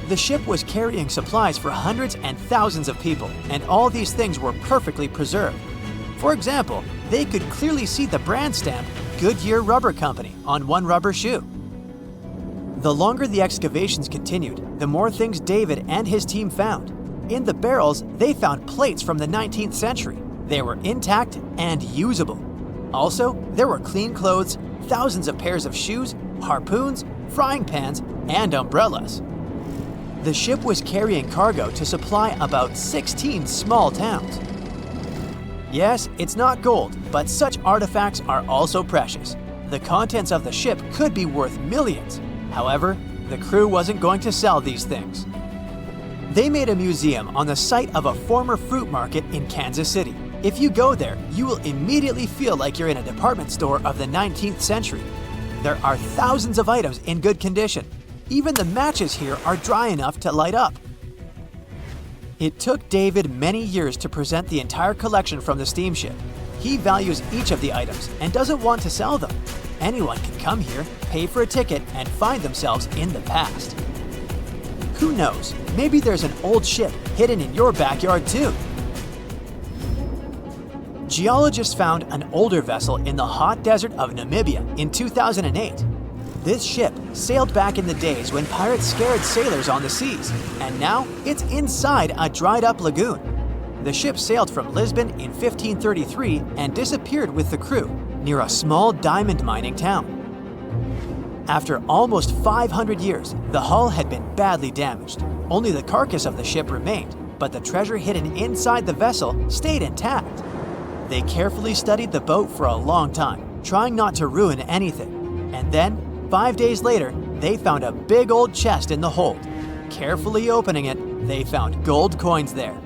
The ship was carrying supplies for hundreds and thousands of people, and all these things were perfectly preserved. For example, they could clearly see the brand stamp Goodyear Rubber Company on one rubber shoe. The longer the excavations continued, the more things David and his team found. In the barrels, they found plates from the 19th century. They were intact and usable. Also, there were clean clothes, thousands of pairs of shoes, harpoons, frying pans, and umbrellas. The ship was carrying cargo to supply about 16 small towns. Yes, it's not gold, but such artifacts are also precious. The contents of the ship could be worth millions. However, the crew wasn't going to sell these things. They made a museum on the site of a former fruit market in Kansas City. If you go there, you will immediately feel like you're in a department store of the 19th century. There are thousands of items in good condition. Even the matches here are dry enough to light up. It took David many years to present the entire collection from the steamship. He values each of the items and doesn't want to sell them. Anyone can come here, pay for a ticket, and find themselves in the past. Who knows, maybe there's an old ship hidden in your backyard too. Geologists found an older vessel in the hot desert of Namibia in 2008. This ship sailed back in the days when pirates scared sailors on the seas, and now it's inside a dried-up lagoon. The ship sailed from Lisbon in 1533 and disappeared with the crew near a small diamond mining town. After almost 500 years, the hull had been badly damaged. Only the carcass of the ship remained, but the treasure hidden inside the vessel stayed intact. They carefully studied the boat for a long time, trying not to ruin anything. And then, 5 days later, they found a big old chest in the hold. Carefully opening it, they found gold coins there.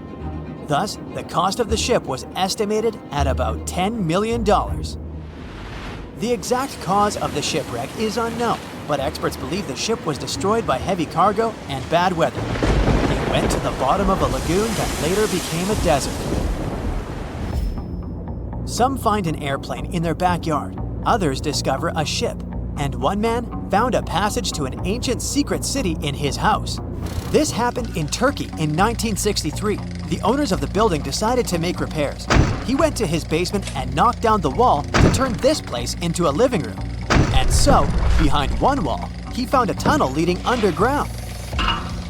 Thus, the cost of the ship was estimated at about $10 million. The exact cause of the shipwreck is unknown, but experts believe the ship was destroyed by heavy cargo and bad weather. It went to the bottom of a lagoon that later became a desert. Some find an airplane in their backyard, others discover a ship, and one man found a passage to an ancient secret city in his house. This happened in Turkey in 1963. The owners of the building decided to make repairs. He went to his basement and knocked down the wall to turn this place into a living room. And so, behind one wall, he found a tunnel leading underground.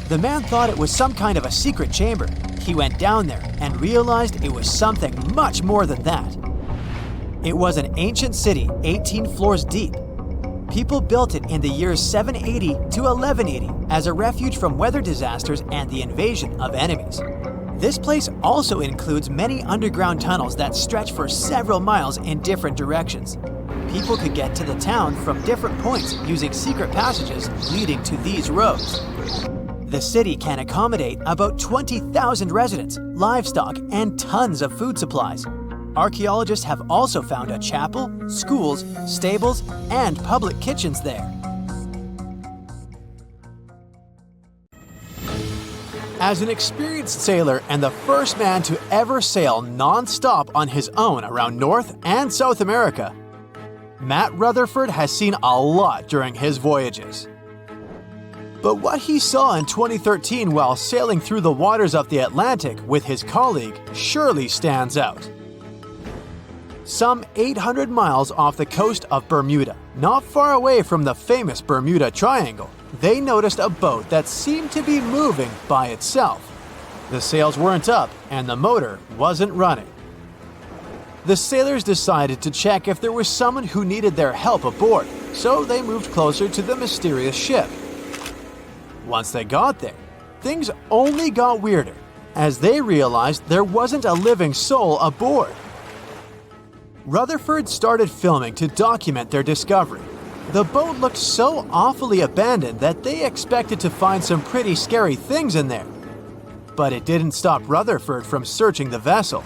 The man thought it was some kind of a secret chamber. He went down there and realized it was something much more than that. It was an ancient city 18 floors deep. People built it in the years 780 to 1180 as a refuge from weather disasters and the invasion of enemies. This place also includes many underground tunnels that stretch for several miles in different directions. People could get to the town from different points using secret passages leading to these roads. The city can accommodate about 20,000 residents, livestock, and tons of food supplies. Archaeologists have also found a chapel, schools, stables, and public kitchens there. As an experienced sailor and the first man to ever sail non-stop on his own around North and South America, Matt Rutherford has seen a lot during his voyages. But what he saw in 2013 while sailing through the waters of the Atlantic with his colleague surely stands out. Some 800 miles off the coast of Bermuda, not far away from the famous Bermuda Triangle, they noticed a boat that seemed to be moving by itself. The sails weren't up and the motor wasn't running. The sailors decided to check if there was someone who needed their help aboard, so they moved closer to the mysterious ship. Once they got there, things only got weirder, as they realized there wasn't a living soul aboard. Rutherford started filming to document their discovery. The boat looked so awfully abandoned that they expected to find some pretty scary things in there. But it didn't stop Rutherford from searching the vessel.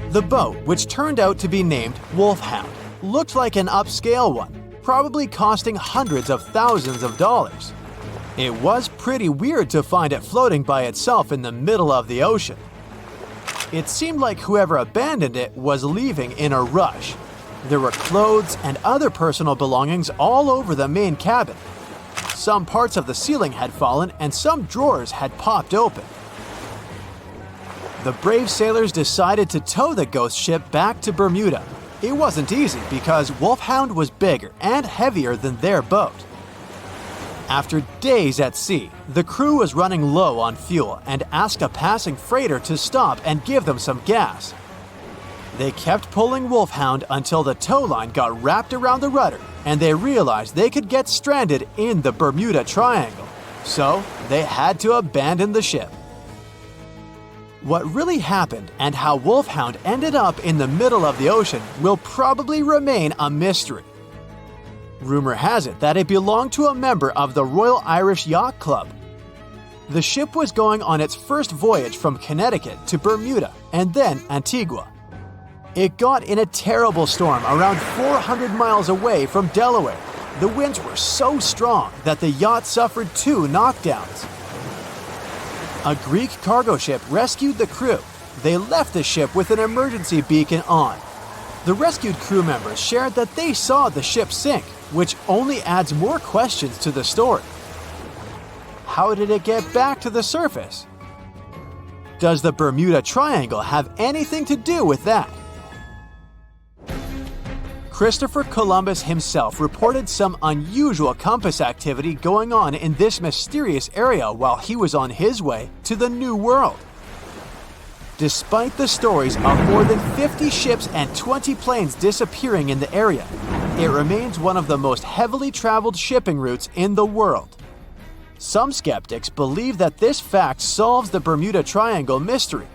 The boat, which turned out to be named Wolfhound, looked like an upscale one, probably costing hundreds of thousands of dollars. It was pretty weird to find it floating by itself in the middle of the ocean. It seemed like whoever abandoned it was leaving in a rush. There were clothes and other personal belongings all over the main cabin. Some parts of the ceiling had fallen and some drawers had popped open. The brave sailors decided to tow the ghost ship back to Bermuda. It wasn't easy because Wolfhound was bigger and heavier than their boat. After days at sea, the crew was running low on fuel and asked a passing freighter to stop and give them some gas. They kept pulling Wolfhound until the tow line got wrapped around the rudder and they realized they could get stranded in the Bermuda Triangle. So they had to abandon the ship. What really happened and how Wolfhound ended up in the middle of the ocean will probably remain a mystery. Rumor has it that it belonged to a member of the Royal Irish Yacht Club. The ship was going on its first voyage from Connecticut to Bermuda and then Antigua. It got in a terrible storm around 400 miles away from Delaware. The winds were so strong that the yacht suffered 2 knockdowns. A Greek cargo ship rescued the crew. They left the ship with an emergency beacon on. The rescued crew members shared that they saw the ship sink, which only adds more questions to the story. How did it get back to the surface? Does the Bermuda Triangle have anything to do with that? Christopher Columbus himself reported some unusual compass activity going on in this mysterious area while he was on his way to the New World. Despite the stories of more than 50 ships and 20 planes disappearing in the area, it remains one of the most heavily traveled shipping routes in the world. Some skeptics believe that this fact solves the Bermuda Triangle mystery.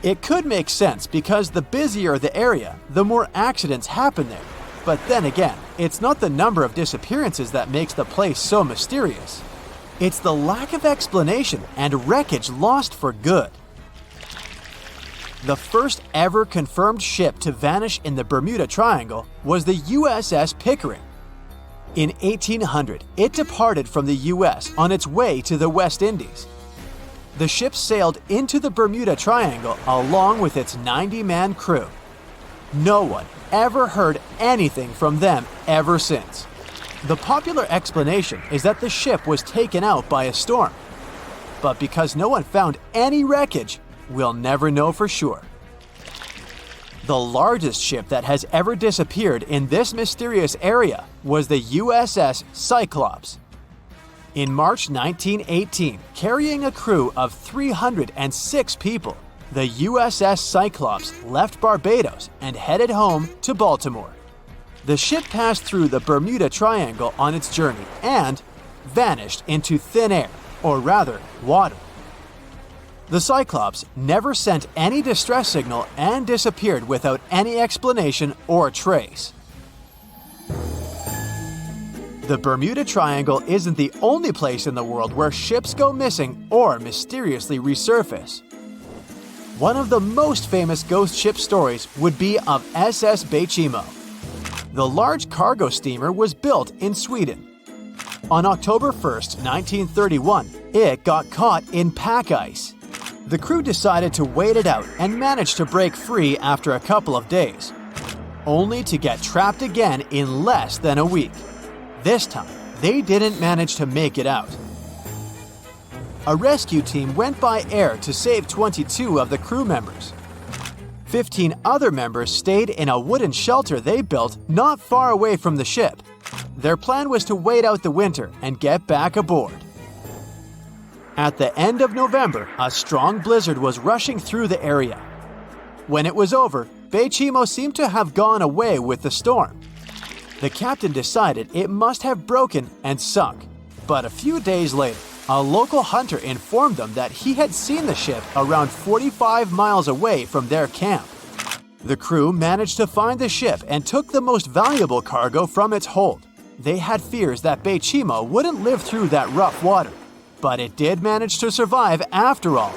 It could make sense because the busier the area, the more accidents happen there. But then again, it's not the number of disappearances that makes the place so mysterious. It's the lack of explanation and wreckage lost for good. The first ever confirmed ship to vanish in the Bermuda Triangle was the USS Pickering. In 1800, it departed from the US on its way to the West Indies. The ship sailed into the Bermuda Triangle along with its 90-man crew. No one ever heard anything from them ever since. The popular explanation is that the ship was taken out by a storm. But because no one found any wreckage, we'll never know for sure. The largest ship that has ever disappeared in this mysterious area was the USS Cyclops. In March 1918, carrying a crew of 306 people, the USS Cyclops left Barbados and headed home to Baltimore. The ship passed through the Bermuda Triangle on its journey and vanished into thin air, or rather, water. The Cyclops never sent any distress signal and disappeared without any explanation or trace. The Bermuda Triangle isn't the only place in the world where ships go missing or mysteriously resurface. One of the most famous ghost ship stories would be of SS Baychimo. The large cargo steamer was built in Sweden. On October 1st, 1931, it got caught in pack ice. The crew decided to wait it out and managed to break free after a couple of days, only to get trapped again in less than a week. This time, they didn't manage to make it out. A rescue team went by air to save 22 of the crew members. 15 other members stayed in a wooden shelter they built not far away from the ship. Their plan was to wait out the winter and get back aboard. At the end of November, a strong blizzard was rushing through the area. When it was over, Baychimo seemed to have gone away with the storm. The captain decided it must have broken and sunk. But a few days later, a local hunter informed them that he had seen the ship around 45 miles away from their camp. The crew managed to find the ship and took the most valuable cargo from its hold. They had fears that Baychimo wouldn't live through that rough water, but it did manage to survive after all.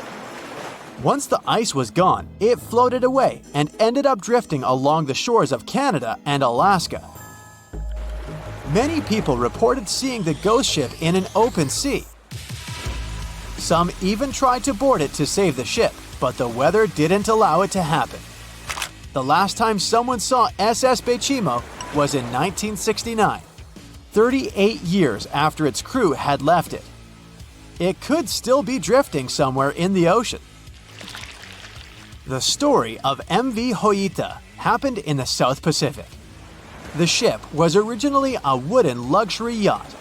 Once the ice was gone, it floated away and ended up drifting along the shores of Canada and Alaska. Many people reported seeing the ghost ship in an open sea. Some even tried to board it to save the ship, but the weather didn't allow it to happen. The last time someone saw SS Baychimo was in 1969, 38 years after its crew had left it. It could still be drifting somewhere in the ocean. The story of MV Joyita happened in the South Pacific. The ship was originally a wooden luxury yacht.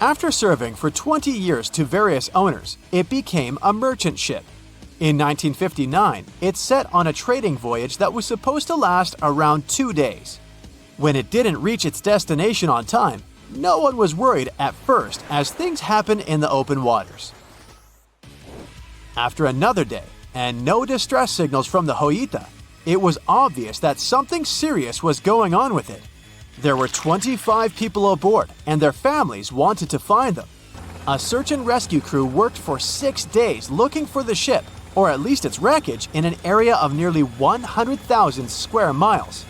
After serving for 20 years to various owners, it became a merchant ship. In 1959, it set on a trading voyage that was supposed to last around 2 days. When it didn't reach its destination on time, no one was worried at first as things happen in the open waters. After another day, and no distress signals from the Joyita, it was obvious that something serious was going on with it. There were 25 people aboard, and their families wanted to find them. A search and rescue crew worked for 6 days looking for the ship, or at least its wreckage, in an area of nearly 100,000 square miles.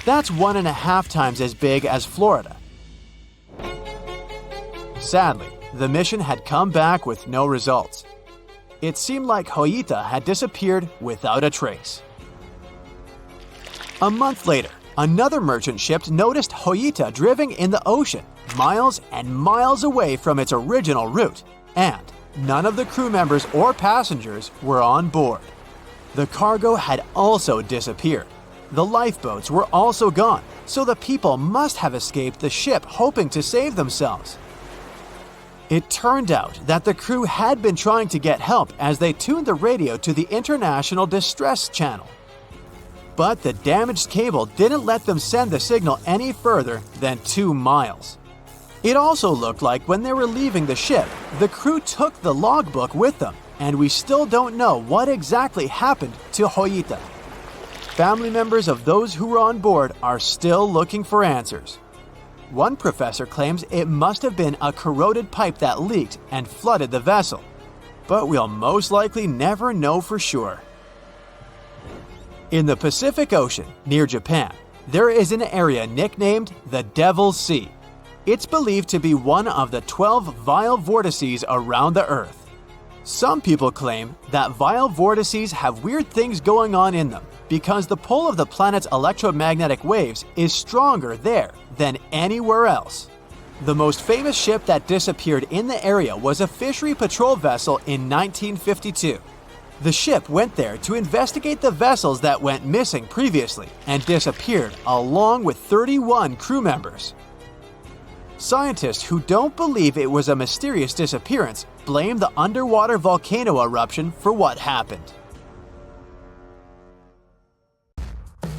That's 1.5 times as big as Florida. Sadly, the mission had come back with no results. It seemed like Joyita had disappeared without a trace. A month later, another merchant ship noticed Joyita drifting in the ocean, miles and miles away from its original route, and none of the crew members or passengers were on board. The cargo had also disappeared. The lifeboats were also gone, so the people must have escaped the ship hoping to save themselves. It turned out that the crew had been trying to get help as they tuned the radio to the International Distress Channel. But the damaged cable didn't let them send the signal any further than 2 miles. It also looked like when they were leaving the ship, the crew took the logbook with them, and we still don't know what exactly happened to Joyita. Family members of those who were on board are still looking for answers. One professor claims it must have been a corroded pipe that leaked and flooded the vessel, but we'll most likely never know for sure. In the Pacific Ocean, near Japan, there is an area nicknamed the Devil's Sea. It's believed to be one of the 12 vile vortices around the Earth. Some people claim that vile vortices have weird things going on in them because the pull of the planet's electromagnetic waves is stronger there than anywhere else. The most famous ship that disappeared in the area was a fishery patrol vessel in 1952. The ship went there to investigate the vessels that went missing previously and disappeared along with 31 crew members. Scientists who don't believe it was a mysterious disappearance blame the underwater volcano eruption for what happened.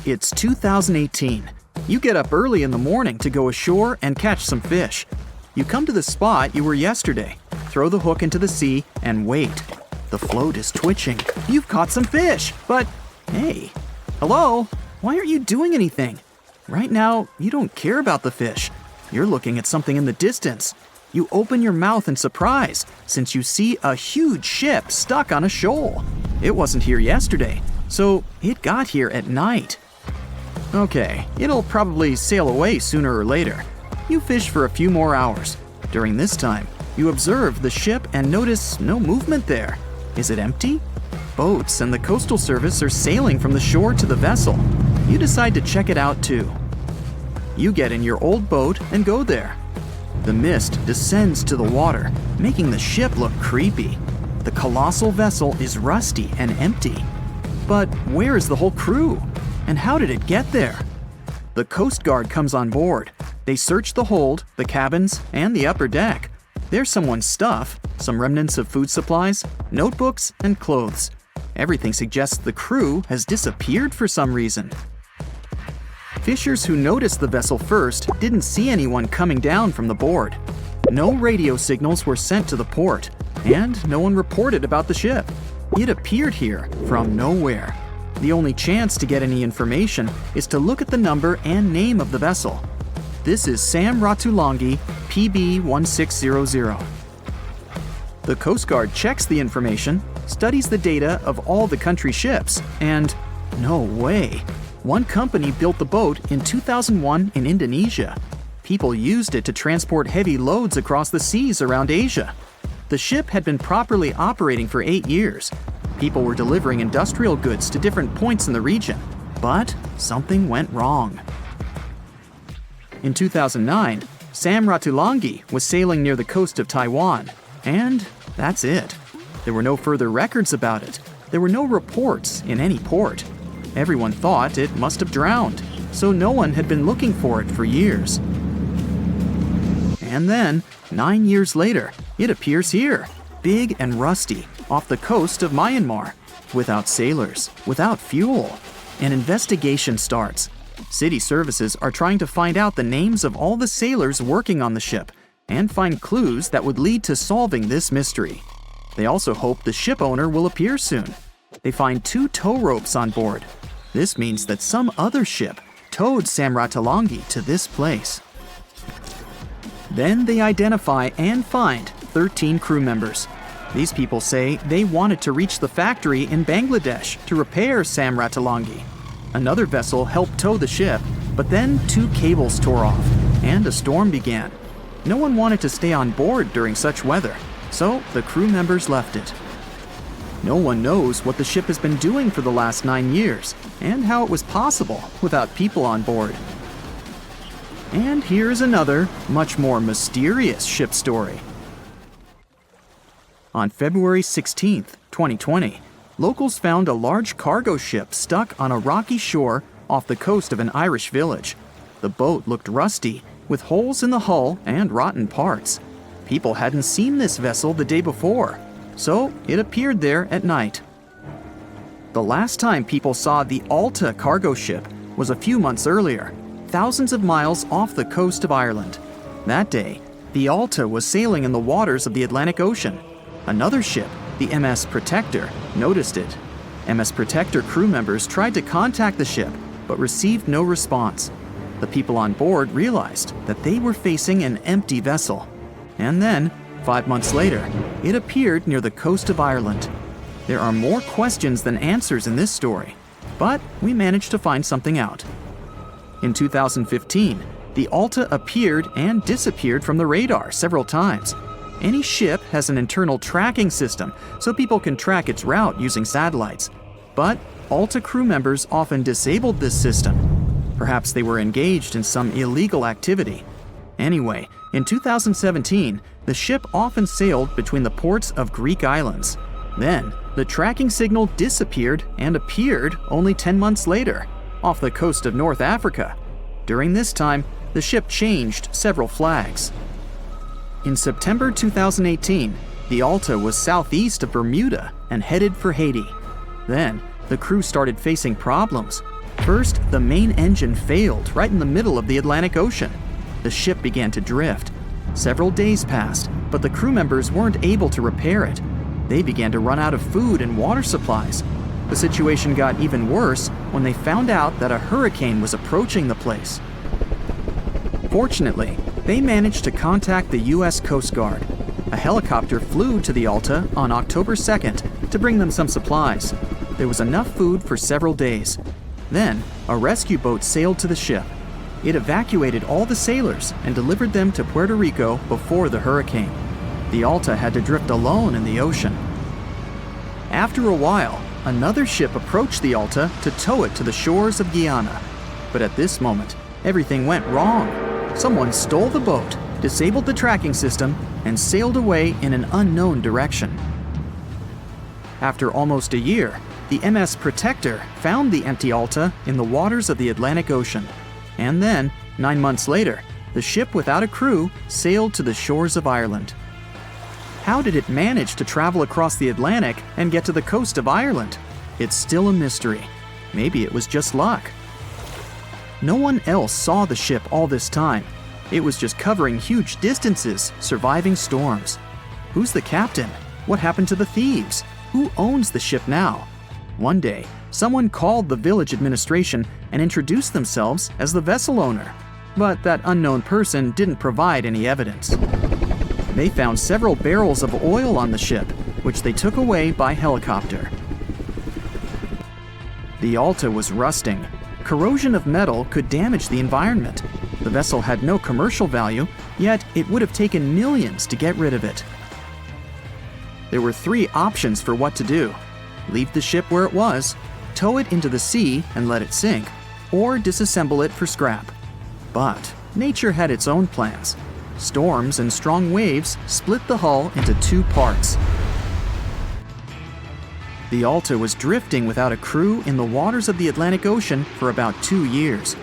It's 2018. You get up early in the morning to go ashore and catch some fish. You come to the spot you were yesterday, throw the hook into the sea, and wait. The float is twitching. You've caught some fish, but hey, hello? Why aren't you doing anything? Right now, you don't care about the fish. You're looking at something in the distance. You open your mouth in surprise since you see a huge ship stuck on a shoal. It wasn't here yesterday, so it got here at night. Okay, it'll probably sail away sooner or later. You fish for a few more hours. During this time, you observe the ship and notice no movement there. Is it empty? Boats and the Coastal Service are sailing from the shore to the vessel. You decide to check it out too. You get in your old boat and go there. The mist descends to the water, making the ship look creepy. The colossal vessel is rusty and empty. But where is the whole crew? And how did it get there? The Coast Guard comes on board. They search the hold, the cabins, and the upper deck. There's someone's stuff, some remnants of food supplies, notebooks, and clothes. Everything suggests the crew has disappeared for some reason. Fishers who noticed the vessel first didn't see anyone coming down from the board. No radio signals were sent to the port, and no one reported about the ship. It appeared here from nowhere. The only chance to get any information is to look at the number and name of the vessel. This is Sam Ratulangi, PB 1600. The Coast Guard checks the information, studies the data of all the country ships, and no way. One company built the boat in 2001 in Indonesia. People used it to transport heavy loads across the seas around Asia. The ship had been properly operating for 8 years. People were delivering industrial goods to different points in the region, but something went wrong. In 2009, Sam Ratulangi was sailing near the coast of Taiwan, and that's it. There were no further records about it. There were no reports in any port. Everyone thought it must have drowned, so no one had been looking for it for years. And then, 9 years later, it appears here, big and rusty, off the coast of Myanmar, without sailors, without fuel. An investigation starts. City services are trying to find out the names of all the sailors working on the ship and find clues that would lead to solving this mystery. They also hope the ship owner will appear soon. They find 2 tow ropes on board. This means that some other ship towed Sam Ratulangi to this place. Then they identify and find 13 crew members. These people say they wanted to reach the factory in Bangladesh to repair Sam Ratulangi. Another vessel helped tow the ship, but then 2 cables tore off, and a storm began. No one wanted to stay on board during such weather, so the crew members left it. No one knows what the ship has been doing for the last 9 years, and how it was possible without people on board. And here's another, much more mysterious ship story. On February 16, 2020, locals found a large cargo ship stuck on a rocky shore off the coast of an Irish village. The boat looked rusty, with holes in the hull and rotten parts. People hadn't seen this vessel the day before, so it appeared there at night. The last time people saw the Alta cargo ship was a few months earlier, thousands of miles off the coast of Ireland. That day, The Alta was sailing in the waters of the Atlantic Ocean. Another ship, the MS Protector, noticed it. MS Protector crew members tried to contact the ship, but received no response. The people on board realized that they were facing an empty vessel. And then, 5 months later, it appeared near the coast of Ireland. There are more questions than answers in this story, but we managed to find something out. In 2015, the Alta appeared and disappeared from the radar several times. Any ship has an internal tracking system, so people can track its route using satellites. But Alta crew members often disabled this system. Perhaps they were engaged in some illegal activity. Anyway, in 2017, the ship often sailed between the ports of Greek islands. Then, the tracking signal disappeared and appeared only 10 months later, off the coast of North Africa. During this time, the ship changed several flags. In September 2018, the Alta was southeast of Bermuda and headed for Haiti. Then, the crew started facing problems. First, the main engine failed right in the middle of the Atlantic Ocean. The ship began to drift. Several days passed, but the crew members weren't able to repair it. They began to run out of food and water supplies. The situation got even worse when they found out that a hurricane was approaching the place. Fortunately, they managed to contact the U.S. Coast Guard. A helicopter flew to the Alta on October 2nd to bring them some supplies. There was enough food for several days. Then, a rescue boat sailed to the ship. It evacuated all the sailors and delivered them to Puerto Rico before the hurricane. The Alta had to drift alone in the ocean. After a while, another ship approached the Alta to tow it to the shores of Guyana. But at this moment, everything went wrong. Someone stole the boat, disabled the tracking system, and sailed away in an unknown direction. After almost a year, the MS Protector found the empty Alta in the waters of the Atlantic Ocean. And then, 9 months later, the ship without a crew sailed to the shores of Ireland. How did it manage to travel across the Atlantic and get to the coast of Ireland? It's still a mystery. Maybe it was just luck. No one else saw the ship all this time. It was just covering huge distances, surviving storms. Who's the captain? What happened to the thieves? Who owns the ship now? One day, someone called the village administration and introduced themselves as the vessel owner. But that unknown person didn't provide any evidence. They found several barrels of oil on the ship, which they took away by helicopter. The Alta was rusting. Corrosion of metal could damage the environment. The vessel had no commercial value, yet it would have taken millions to get rid of it. There were 3 options for what to do: leave the ship where it was, tow it into the sea and let it sink, or disassemble it for scrap. But nature had its own plans. Storms and strong waves split the hull into 2 parts. The Alta was drifting without a crew in the waters of the Atlantic Ocean for about 2 years.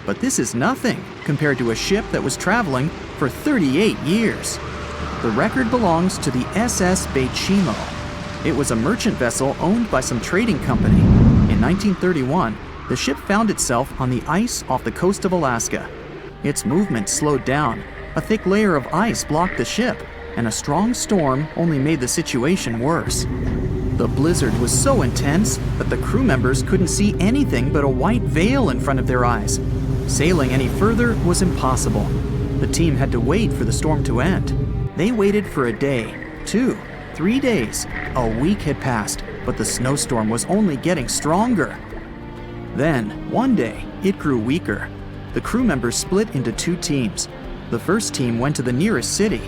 But this is nothing compared to a ship that was traveling for 38 years. The record belongs to the SS Baychimo. It was a merchant vessel owned by some trading company. In 1931, the ship found itself on the ice off the coast of Alaska. Its movement slowed down. A thick layer of ice blocked the ship, and a strong storm only made the situation worse. The blizzard was so intense that the crew members couldn't see anything but a white veil in front of their eyes. Sailing any further was impossible. The team had to wait for the storm to end. They waited for a day, 2, 3 days. A week had passed, but the snowstorm was only getting stronger. Then, one day, it grew weaker. The crew members split into 2 teams. The first team went to the nearest city.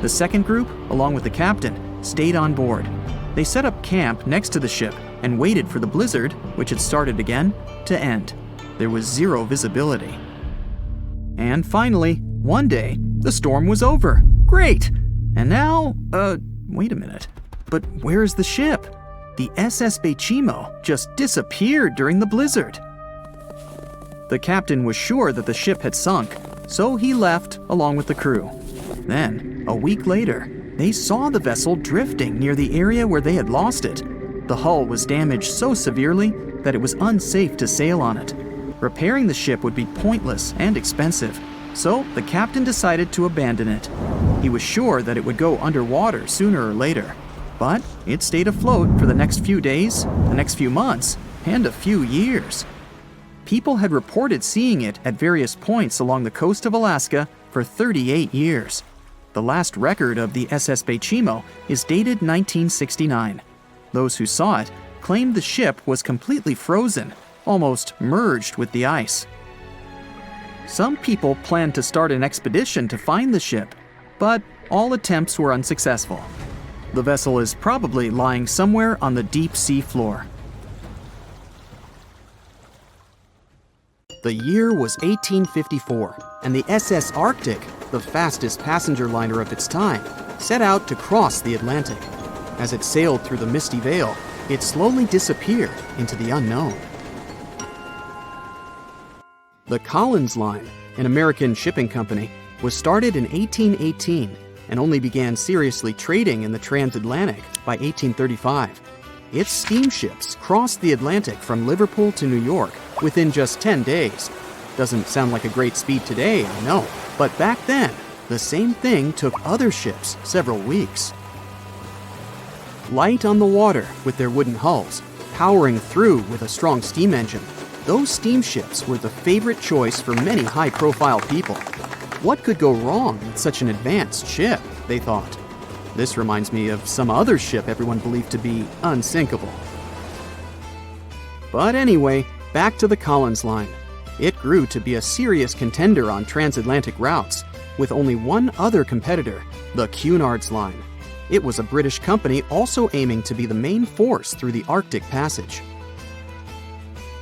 The second group, along with the captain, stayed on board. They set up camp next to the ship and waited for the blizzard, which had started again, to end. There was 0 visibility. And finally, one day, the storm was over. Great! And now, wait a minute. But where is the ship? The SS Baychimo just disappeared during the blizzard. The captain was sure that the ship had sunk, so he left along with the crew. Then, a week later, they saw the vessel drifting near the area where they had lost it. The hull was damaged so severely that it was unsafe to sail on it. Repairing the ship would be pointless and expensive. so the captain decided to abandon it. He was sure that it would go underwater sooner or later, but it stayed afloat for the next few days, the next few months, and a few years. People had reported seeing it at various points along the coast of Alaska for 38 years. The last record of the SS Baychimo is dated 1969. Those who saw it claimed the ship was completely frozen, almost merged with the ice. Some people planned to start an expedition to find the ship, but all attempts were unsuccessful. The vessel is probably lying somewhere on the deep sea floor. The year was 1854, and the SS Arctic, the fastest passenger liner of its time, set out to cross the Atlantic. As it sailed through the misty veil, it slowly disappeared into the unknown. The Collins Line, an American shipping company, was started in 1818 and only began seriously trading in the transatlantic by 1835. Its steamships crossed the Atlantic from Liverpool to New York within just 10 days. Doesn't sound like a great speed today, I know, but back then, the same thing took other ships several weeks. Light on the water with their wooden hulls, powering through with a strong steam engine, those steamships were the favorite choice for many high-profile people. What could go wrong with such an advanced ship, they thought. This reminds me of some other ship everyone believed to be unsinkable. But anyway, back to the Collins Line. It grew to be a serious contender on transatlantic routes, with only one other competitor, the Cunard Line. It was a British company also aiming to be the main force through the Arctic Passage.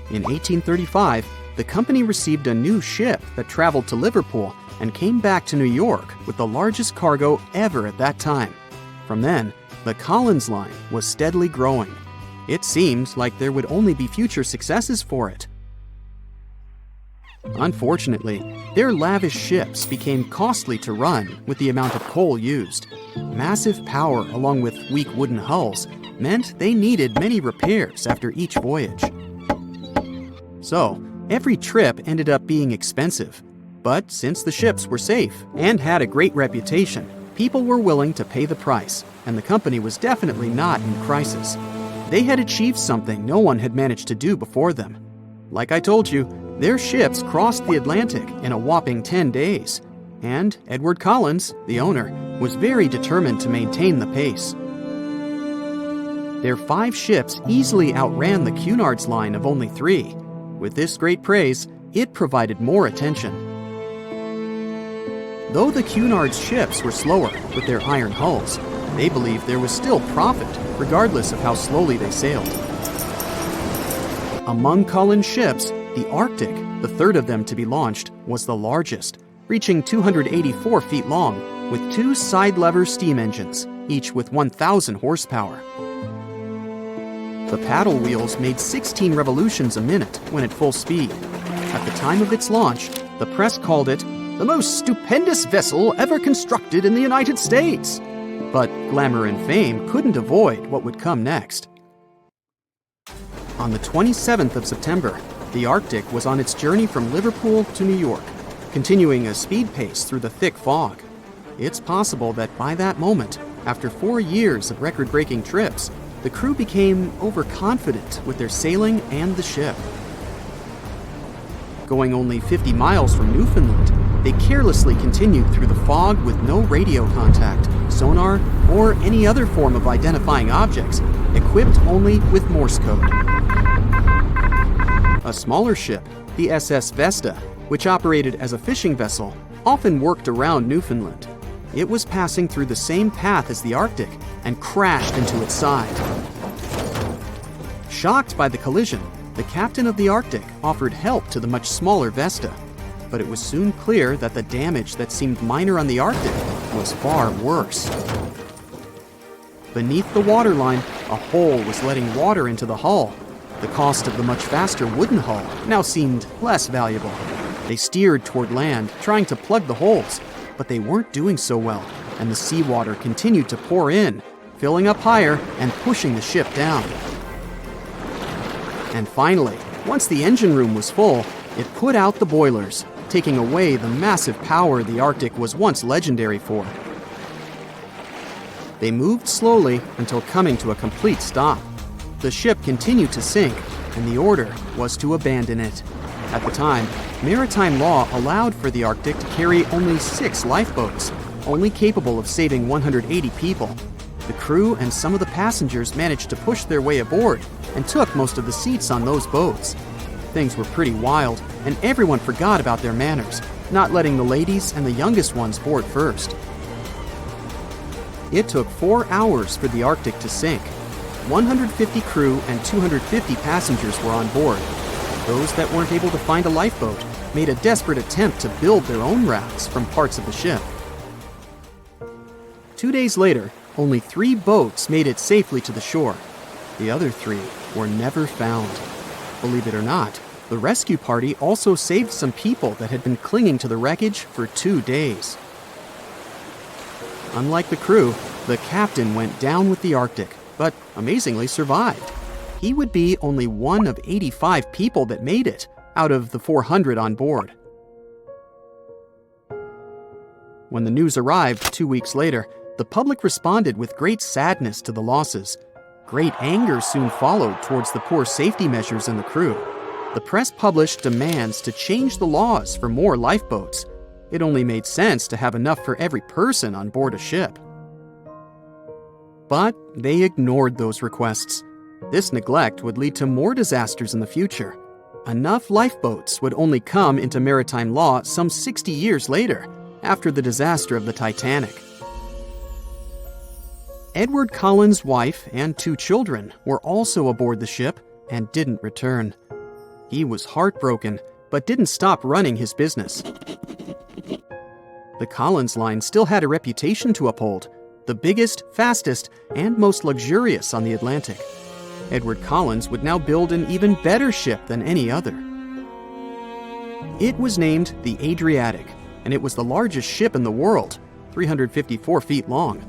In 1835, the company received a new ship that traveled to Liverpool and came back to New York with the largest cargo ever at that time. From then, the Collins Line was steadily growing. It seemed like there would only be future successes for it. Unfortunately, their lavish ships became costly to run with the amount of coal used. Massive power along with weak wooden hulls meant they needed many repairs after each voyage. So, every trip ended up being expensive. But since the ships were safe and had a great reputation, people were willing to pay the price, and the company was definitely not in crisis. They had achieved something no one had managed to do before them. Like I told you, their ships crossed the Atlantic in a whopping 10 days, and Edward Collins, the owner, was very determined to maintain the pace. Their 5 ships easily outran the Cunard's line of only 3. With this great praise, it provided more attention. Though the Cunard's ships were slower with their iron hulls, they believed there was still profit, regardless of how slowly they sailed. Among Collins' ships, the Arctic, the third of them to be launched, was the largest, reaching 284 feet long, with 2 side-lever steam engines, each with 1,000 horsepower. The paddle wheels made 16 revolutions a minute when at full speed. At the time of its launch, the press called it the most stupendous vessel ever constructed in the United States. But glamour and fame couldn't avoid what would come next. On the 27th of September, the Arctic was on its journey from Liverpool to New York, continuing a speed pace through the thick fog. It's possible that by that moment, after 4 years of record-breaking trips, the crew became overconfident with their sailing and the ship. Going only 50 miles from Newfoundland, they carelessly continued through the fog with no radio contact, sonar, or any other form of identifying objects, equipped only with Morse code. A smaller ship, the SS Vesta, which operated as a fishing vessel, often worked around Newfoundland. It was passing through the same path as the Arctic and crashed into its side. Shocked by the collision, the captain of the Arctic offered help to the much smaller Vesta, but it was soon clear that the damage that seemed minor on the Arctic was far worse. Beneath the waterline, a hole was letting water into the hull. The cost of the much faster wooden hull now seemed less valuable. They steered toward land, trying to plug the holes, but they weren't doing so well, and the seawater continued to pour in, filling up higher and pushing the ship down. And finally, once the engine room was full, it put out the boilers, taking away the massive power the Arctic was once legendary for. They moved slowly until coming to a complete stop. The ship continued to sink, and the order was to abandon it. At the time, maritime law allowed for the Arctic to carry only 6 lifeboats, only capable of saving 180 people. The crew and some of the passengers managed to push their way aboard and took most of the seats on those boats. Things were pretty wild, and everyone forgot about their manners, not letting the ladies and the youngest ones board first. It took 4 hours for the Arctic to sink. 150 crew and 250 passengers were on board. Those that weren't able to find a lifeboat made a desperate attempt to build their own rafts from parts of the ship. 2 days later, only 3 boats made it safely to the shore. The other 3 were never found. Believe it or not, the rescue party also saved some people that had been clinging to the wreckage for 2 days. Unlike the crew, the captain went down with the Arctic, but amazingly survived. He would be only one of 85 people that made it out of the 400 on board. When the news arrived 2 weeks later, the public responded with great sadness to the losses. Great anger soon followed towards the poor safety measures and the crew. The press published demands to change the laws for more lifeboats. It only made sense to have enough for every person on board a ship. But they ignored those requests. This neglect would lead to more disasters in the future. Enough lifeboats would only come into maritime law some 60 years later, after the disaster of the Titanic. Edward Cullen's wife and 2 children were also aboard the ship and didn't return. He was heartbroken, but didn't stop running his business. The Collins Line still had a reputation to uphold, the biggest, fastest, and most luxurious on the Atlantic. Edward Collins would now build an even better ship than any other. It was named the Adriatic, and it was the largest ship in the world, 354 feet long.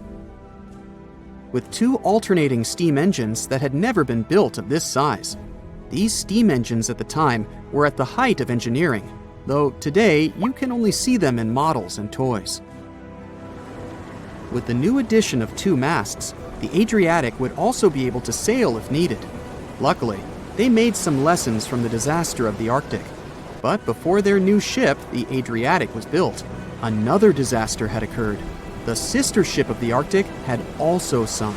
With 2 alternating steam engines that had never been built of this size. These steam engines at the time were at the height of engineering, though today you can only see them in models and toys. With the new addition of 2 masts, the Adriatic would also be able to sail if needed. Luckily, they made some lessons from the disaster of the Arctic. But before their new ship, the Adriatic, was built, another disaster had occurred. The sister ship of the Arctic had also sunk.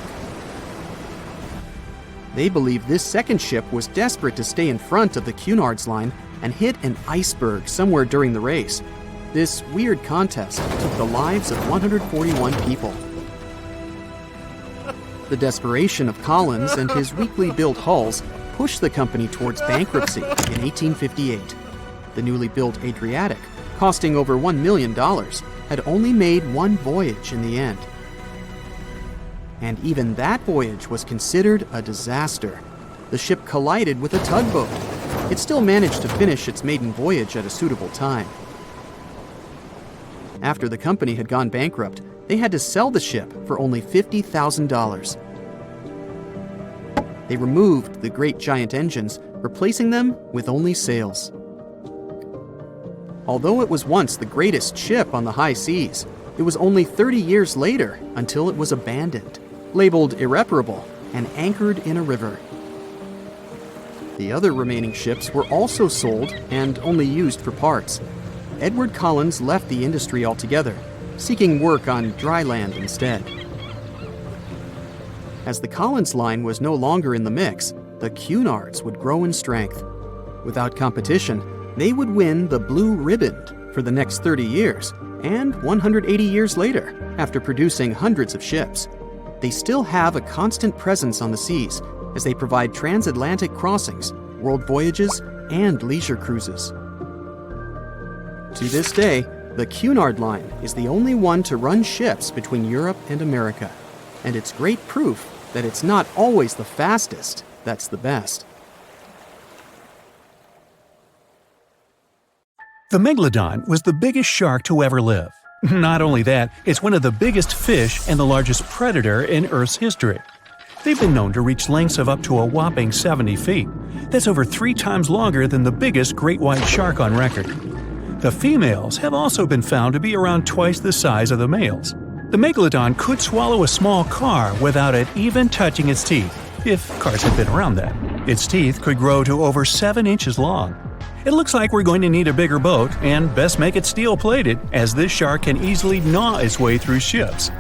They believed this second ship was desperate to stay in front of the Cunard Line and hit an iceberg somewhere during the race. This weird contest took the lives of 141 people. The desperation of Collins and his weakly built hulls pushed the company towards bankruptcy in 1858. The newly built Adriatic, costing over $1 million, had only made 1 voyage in the end. And even that voyage was considered a disaster. The ship collided with a tugboat. It still managed to finish its maiden voyage at a suitable time. After the company had gone bankrupt, they had to sell the ship for only $50,000. They removed the great giant engines, replacing them with only sails. Although it was once the greatest ship on the high seas, it was only 30 years later until it was abandoned, labeled irreparable, and anchored in a river. The other remaining ships were also sold and only used for parts. Edward Collins left the industry altogether, seeking work on dry land instead. As the Collins Line was no longer in the mix, the Cunards would grow in strength. Without competition, they would win the Blue Ribbon for the next 30 years, and 180 years later, after producing hundreds of ships. They still have a constant presence on the seas as they provide transatlantic crossings, world voyages, and leisure cruises. To this day, the Cunard Line is the only one to run ships between Europe and America, and it's great proof that it's not always the fastest that's the best. The Megalodon was the biggest shark to ever live. Not only that, it's one of the biggest fish and the largest predator in Earth's history. They've been known to reach lengths of up to a whopping 70 feet. That's over 3 times longer than the biggest great white shark on record. The females have also been found to be around twice the size of the males. The Megalodon could swallow a small car without it even touching its teeth, if cars had been around then. Its teeth could grow to over 7 inches long. It looks like we're going to need a bigger boat, and best make it steel-plated, as this shark can easily gnaw its way through ships.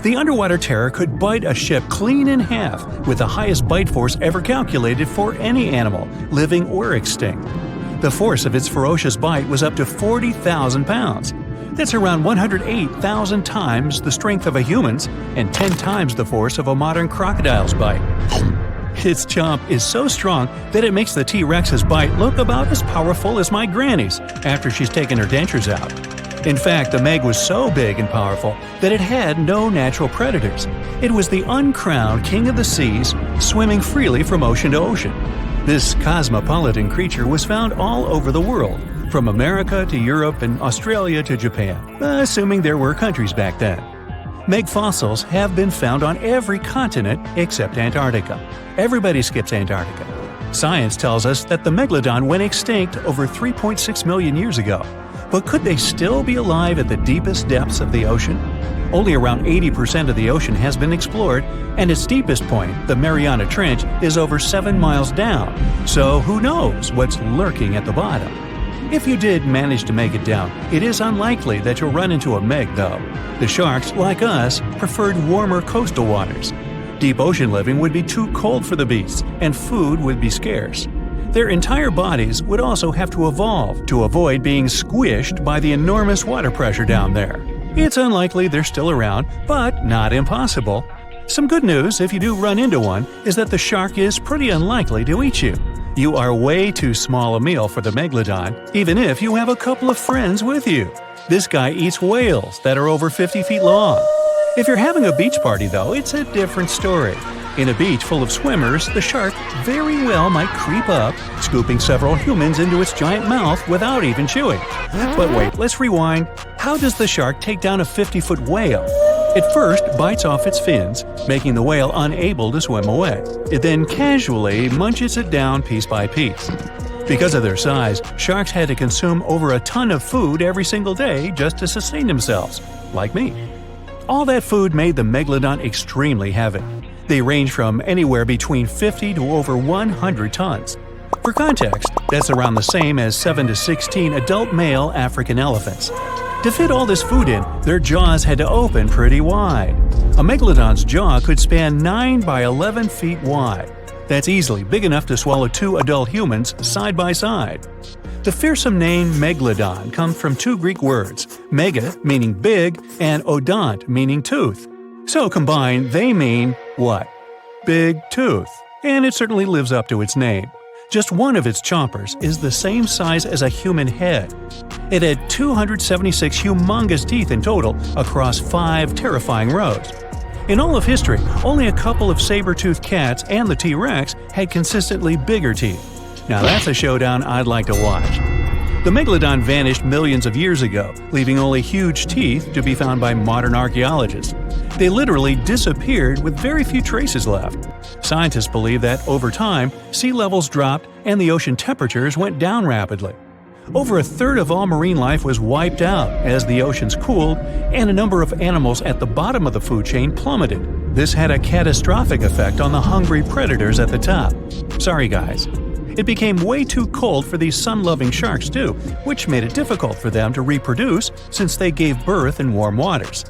The underwater terror could bite a ship clean in half, with the highest bite force ever calculated for any animal, living or extinct. The force of its ferocious bite was up to 40,000 pounds. That's around 108,000 times the strength of a human's and 10 times the force of a modern crocodile's bite. Its chomp is so strong that it makes the T-Rex's bite look about as powerful as my granny's after she's taken her dentures out. In fact, the Meg was so big and powerful that it had no natural predators. It was the uncrowned king of the seas, swimming freely from ocean to ocean. This cosmopolitan creature was found all over the world, from America to Europe and Australia to Japan, assuming there were countries back then. Meg fossils have been found on every continent except Antarctica. Everybody skips Antarctica. Science tells us that the Megalodon went extinct over 3.6 million years ago. But could they still be alive at the deepest depths of the ocean? Only around 80% of the ocean has been explored, and its deepest point, the Mariana Trench, is over 7 miles down. So who knows what's lurking at the bottom? If you did manage to make it down, it is unlikely that you'll run into a Meg, though. The sharks, like us, preferred warmer coastal waters. Deep ocean living would be too cold for the beasts, and food would be scarce. Their entire bodies would also have to evolve to avoid being squished by the enormous water pressure down there. It's unlikely they're still around, but not impossible. Some good news, if you do run into one, is that the shark is pretty unlikely to eat you. You are way too small a meal for the Megalodon, even if you have a couple of friends with you. This guy eats whales that are over 50 feet long. If you're having a beach party, though, it's a different story. In a beach full of swimmers, the shark very well might creep up, scooping several humans into its giant mouth without even chewing. But wait, let's rewind. How does the shark take down a 50-foot whale? It first bites off its fins, making the whale unable to swim away. It then casually munches it down piece by piece. Because of their size, sharks had to consume over a ton of food every single day just to sustain themselves, like me. All that food made the Megalodon extremely heavy. They range from anywhere between 50 to over 100 tons. For context, that's around the same as 7 to 16 adult male African elephants. To fit all this food in, their jaws had to open pretty wide. A Megalodon's jaw could span 9 by 11 feet wide. That's easily big enough to swallow 2 adult humans side by side. The fearsome name Megalodon comes from 2 Greek words, mega meaning big and odont meaning tooth. So combined, they mean what? Big tooth. And it certainly lives up to its name. Just one of its chompers is the same size as a human head. It had 276 humongous teeth in total across 5 terrifying rows. In all of history, only a couple of saber-toothed cats and the T-Rex had consistently bigger teeth. Now that's a showdown I'd like to watch. The Megalodon vanished millions of years ago, leaving only huge teeth to be found by modern archaeologists. They literally disappeared with very few traces left. Scientists believe that over time, sea levels dropped and the ocean temperatures went down rapidly. Over a third of all marine life was wiped out as the oceans cooled, and a number of animals at the bottom of the food chain plummeted. This had a catastrophic effect on the hungry predators at the top. Sorry guys. It became way too cold for these sun-loving sharks too, which made it difficult for them to reproduce since they gave birth in warm waters.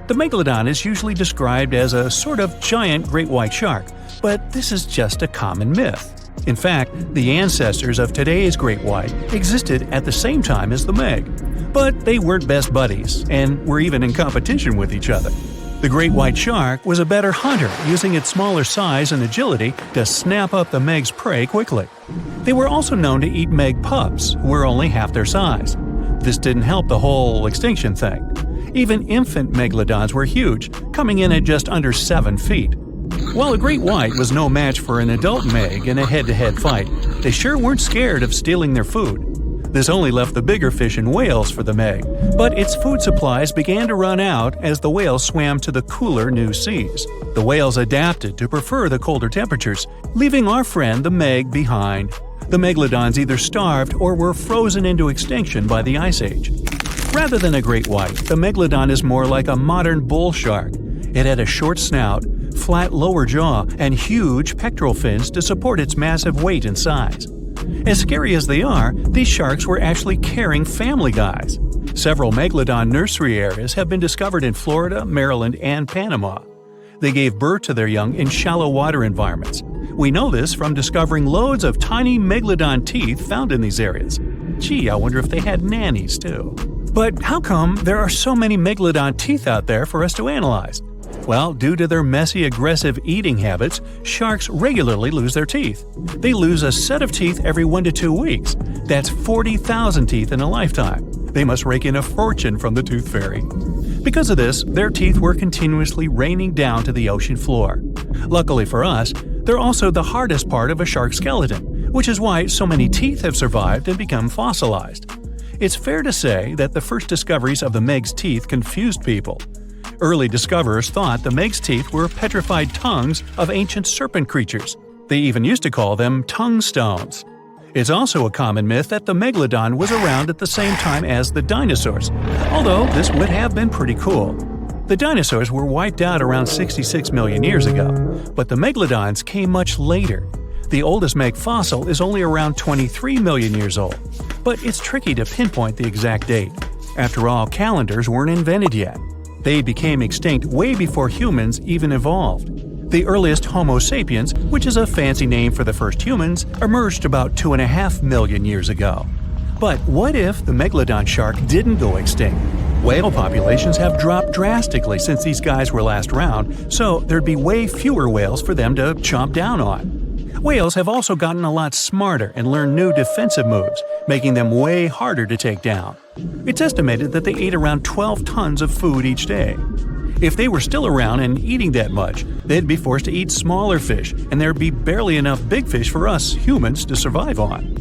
The Megalodon is usually described as a sort of giant great white shark, but this is just a common myth. In fact, the ancestors of today's great white existed at the same time as the Meg. But they weren't best buddies, and were even in competition with each other. The great white shark was a better hunter, using its smaller size and agility to snap up the Meg's prey quickly. They were also known to eat Meg pups, who were only half their size. This didn't help the whole extinction thing. Even infant Megalodons were huge, coming in at just under 7 feet. While a great white was no match for an adult Meg in a head-to-head fight, they sure weren't scared of stealing their food. This only left the bigger fish and whales for the Meg, but its food supplies began to run out as the whales swam to the cooler new seas. The whales adapted to prefer the colder temperatures, leaving our friend the Meg behind. The Megalodons either starved or were frozen into extinction by the Ice Age. Rather than a great white, the Megalodon is more like a modern bull shark. It had a short snout, flat lower jaw, and huge pectoral fins to support its massive weight and size. As scary as they are, these sharks were actually caring family guys. Several Megalodon nursery areas have been discovered in Florida, Maryland, and Panama. They gave birth to their young in shallow water environments. We know this from discovering loads of tiny Megalodon teeth found in these areas. Gee, I wonder if they had nannies too. But how come there are so many Megalodon teeth out there for us to analyze? Well, due to their messy, aggressive eating habits, sharks regularly lose their teeth. They lose a set of teeth every 1 to 2 weeks. That's 40,000 teeth in a lifetime. They must rake in a fortune from the tooth fairy. Because of this, their teeth were continuously raining down to the ocean floor. Luckily for us, they're also the hardest part of a shark's skeleton, which is why so many teeth have survived and become fossilized. It's fair to say that the first discoveries of the Meg's teeth confused people. Early discoverers thought the Meg's teeth were petrified tongues of ancient serpent creatures. They even used to call them tongue stones. It's also a common myth that the Megalodon was around at the same time as the dinosaurs, although this would have been pretty cool. The dinosaurs were wiped out around 66 million years ago, but the Megalodons came much later. The oldest Meg fossil is only around 23 million years old, but it's tricky to pinpoint the exact date. After all, calendars weren't invented yet. They became extinct way before humans even evolved. The earliest Homo sapiens, which is a fancy name for the first humans, emerged about 2.5 million years ago. But what if the Megalodon shark didn't go extinct? Whale populations have dropped drastically since these guys were last around, so there'd be way fewer whales for them to chomp down on. Whales have also gotten a lot smarter and learned new defensive moves, making them way harder to take down. It's estimated that they ate around 12 tons of food each day. If they were still around and eating that much, they'd be forced to eat smaller fish, and there'd be barely enough big fish for us humans to survive on.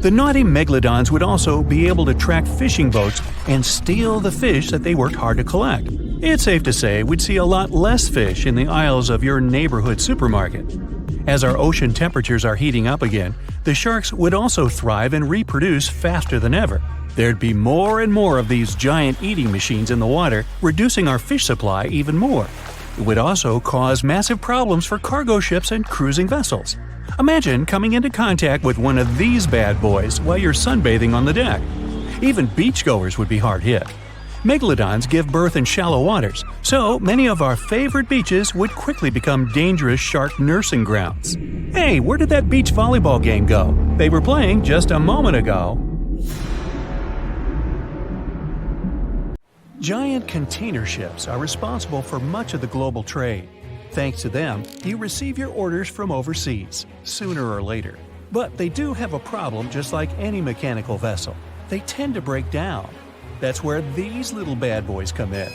The naughty Megalodons would also be able to track fishing boats and steal the fish that they worked hard to collect. It's safe to say we'd see a lot less fish in the aisles of your neighborhood supermarket. As our ocean temperatures are heating up again, the sharks would also thrive and reproduce faster than ever. There'd be more and more of these giant eating machines in the water, reducing our fish supply even more. It would also cause massive problems for cargo ships and cruising vessels. Imagine coming into contact with one of these bad boys while you're sunbathing on the deck. Even beachgoers would be hard hit. Megalodons give birth in shallow waters, so many of our favorite beaches would quickly become dangerous shark nursing grounds. Hey, where did that beach volleyball game go? They were playing just a moment ago. Giant container ships are responsible for much of the global trade. Thanks to them, you receive your orders from overseas, sooner or later. But they do have a problem just like any mechanical vessel. They tend to break down. That's where these little bad boys come in.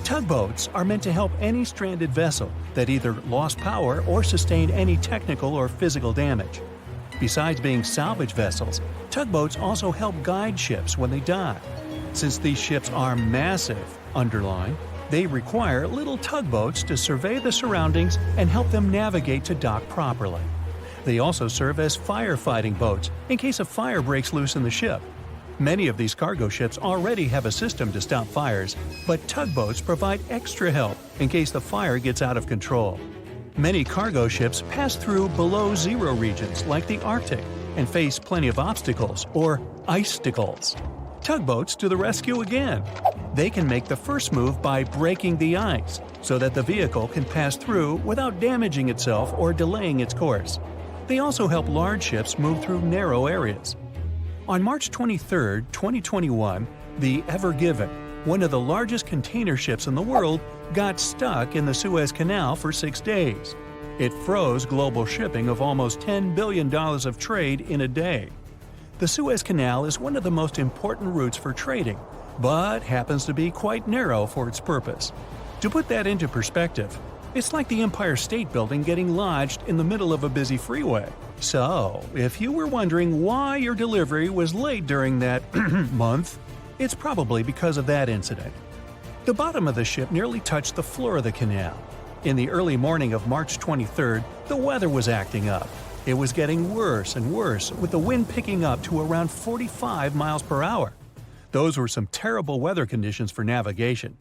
Tugboats are meant to help any stranded vessel that either lost power or sustained any technical or physical damage. Besides being salvage vessels, tugboats also help guide ships when they dock. Since these ships are massive, underline, they require little tugboats to survey the surroundings and help them navigate to dock properly. They also serve as firefighting boats in case a fire breaks loose in the ship. Many of these cargo ships already have a system to stop fires, but tugboats provide extra help in case the fire gets out of control. Many cargo ships pass through below-zero regions like the Arctic and face plenty of obstacles, or icicles. Tugboats to the rescue again. They can make the first move by breaking the ice so that the vehicle can pass through without damaging itself or delaying its course. They also help large ships move through narrow areas. On March 23, 2021, the Ever Given, one of the largest container ships in the world, got stuck in the Suez Canal for 6 days. It froze global shipping of almost $10 billion of trade in a day. The Suez Canal is one of the most important routes for trading, but happens to be quite narrow for its purpose. To put that into perspective, it's like the Empire State Building getting lodged in the middle of a busy freeway. So, if you were wondering why your delivery was late during that month, it's probably because of that incident. The bottom of the ship nearly touched the floor of the canal. In the early morning of March 23rd, the weather was acting up. It was getting worse and worse, with the wind picking up to around 45 miles per hour. Those were some terrible weather conditions for navigation.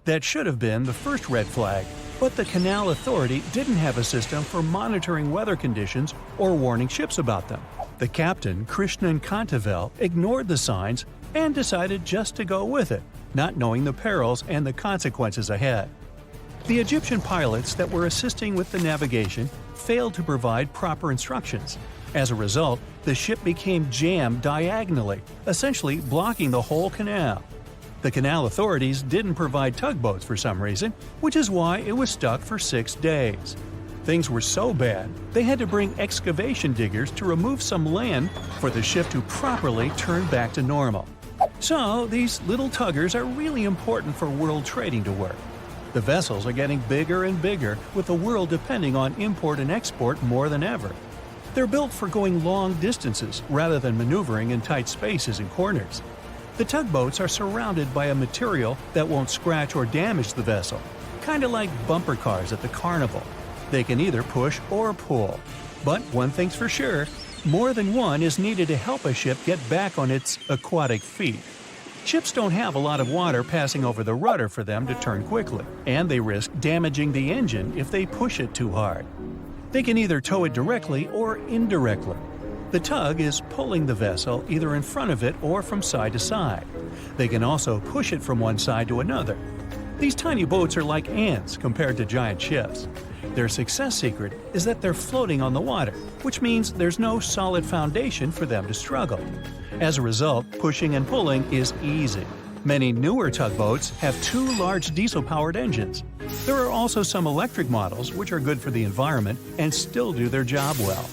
That should have been the first red flag, but the Canal Authority didn't have a system for monitoring weather conditions or warning ships about them. The captain, Krishnan Kantavel, ignored the signs and decided just to go with it, not knowing the perils and the consequences ahead. The Egyptian pilots that were assisting with the navigation failed to provide proper instructions. As a result, the ship became jammed diagonally, essentially blocking the whole canal. The canal authorities didn't provide tugboats for some reason, which is why it was stuck for 6 days. Things were so bad, they had to bring excavation diggers to remove some land for the ship to properly turn back to normal. So, these little tuggers are really important for world trading to work. The vessels are getting bigger and bigger, with the world depending on import and export more than ever. They're built for going long distances rather than maneuvering in tight spaces and corners. The tugboats are surrounded by a material that won't scratch or damage the vessel, kind of like bumper cars at the carnival. They can either push or pull. But one thing's for sure, more than one is needed to help a ship get back on its aquatic feet. Ships don't have a lot of water passing over the rudder for them to turn quickly, and they risk damaging the engine if they push it too hard. They can either tow it directly or indirectly. The tug is pulling the vessel either in front of it or from side to side. They can also push it from one side to another. These tiny boats are like ants compared to giant ships. Their success secret is that they're floating on the water, which means there's no solid foundation for them to struggle. As a result, pushing and pulling is easy. Many newer tugboats have 2 large diesel-powered engines. There are also some electric models which are good for the environment and still do their job well.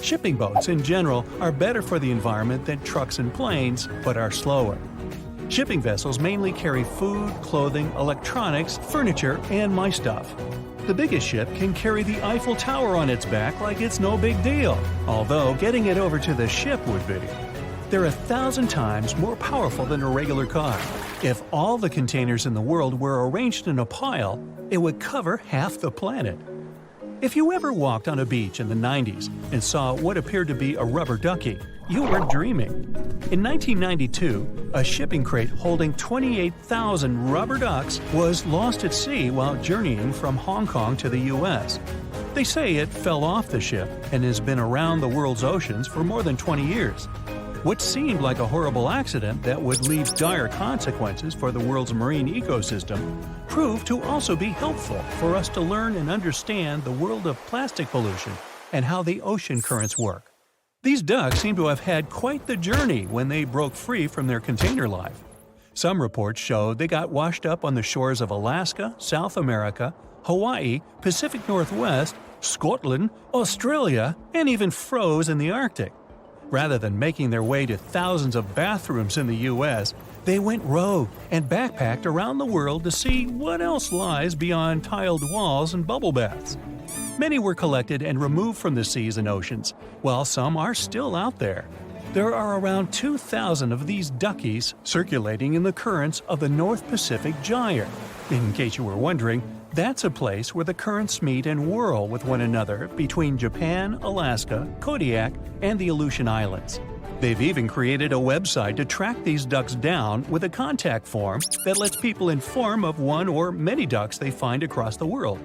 Shipping boats in general are better for the environment than trucks and planes, but are slower. Shipping vessels mainly carry food, clothing, electronics, furniture, and my stuff. The biggest ship can carry the Eiffel Tower on its back like it's no big deal, although getting it over to the ship would be. They're 1,000 times more powerful than a regular car. If all the containers in the world were arranged in a pile, it would cover half the planet. If you ever walked on a beach in the 90s and saw what appeared to be a rubber ducky, you were dreaming. In 1992, a shipping crate holding 28,000 rubber ducks was lost at sea while journeying from Hong Kong to the U.S. They say it fell off the ship and has been around the world's oceans for more than 20 years. What seemed like a horrible accident that would leave dire consequences for the world's marine ecosystem proved to also be helpful for us to learn and understand the world of plastic pollution and how the ocean currents work. These ducks seem to have had quite the journey when they broke free from their container life. Some reports showed they got washed up on the shores of Alaska, South America, Hawaii, Pacific Northwest, Scotland, Australia, and even froze in the Arctic. Rather than making their way to thousands of bathrooms in the U.S., they went rogue and backpacked around the world to see what else lies beyond tiled walls and bubble baths. Many were collected and removed from the seas and oceans, while some are still out there. There are around 2,000 of these duckies circulating in the currents of the North Pacific Gyre. In case you were wondering, that's a place where the currents meet and whirl with one another between Japan, Alaska, Kodiak, and the Aleutian Islands. They've even created a website to track these ducks down with a contact form that lets people inform of one or many ducks they find across the world.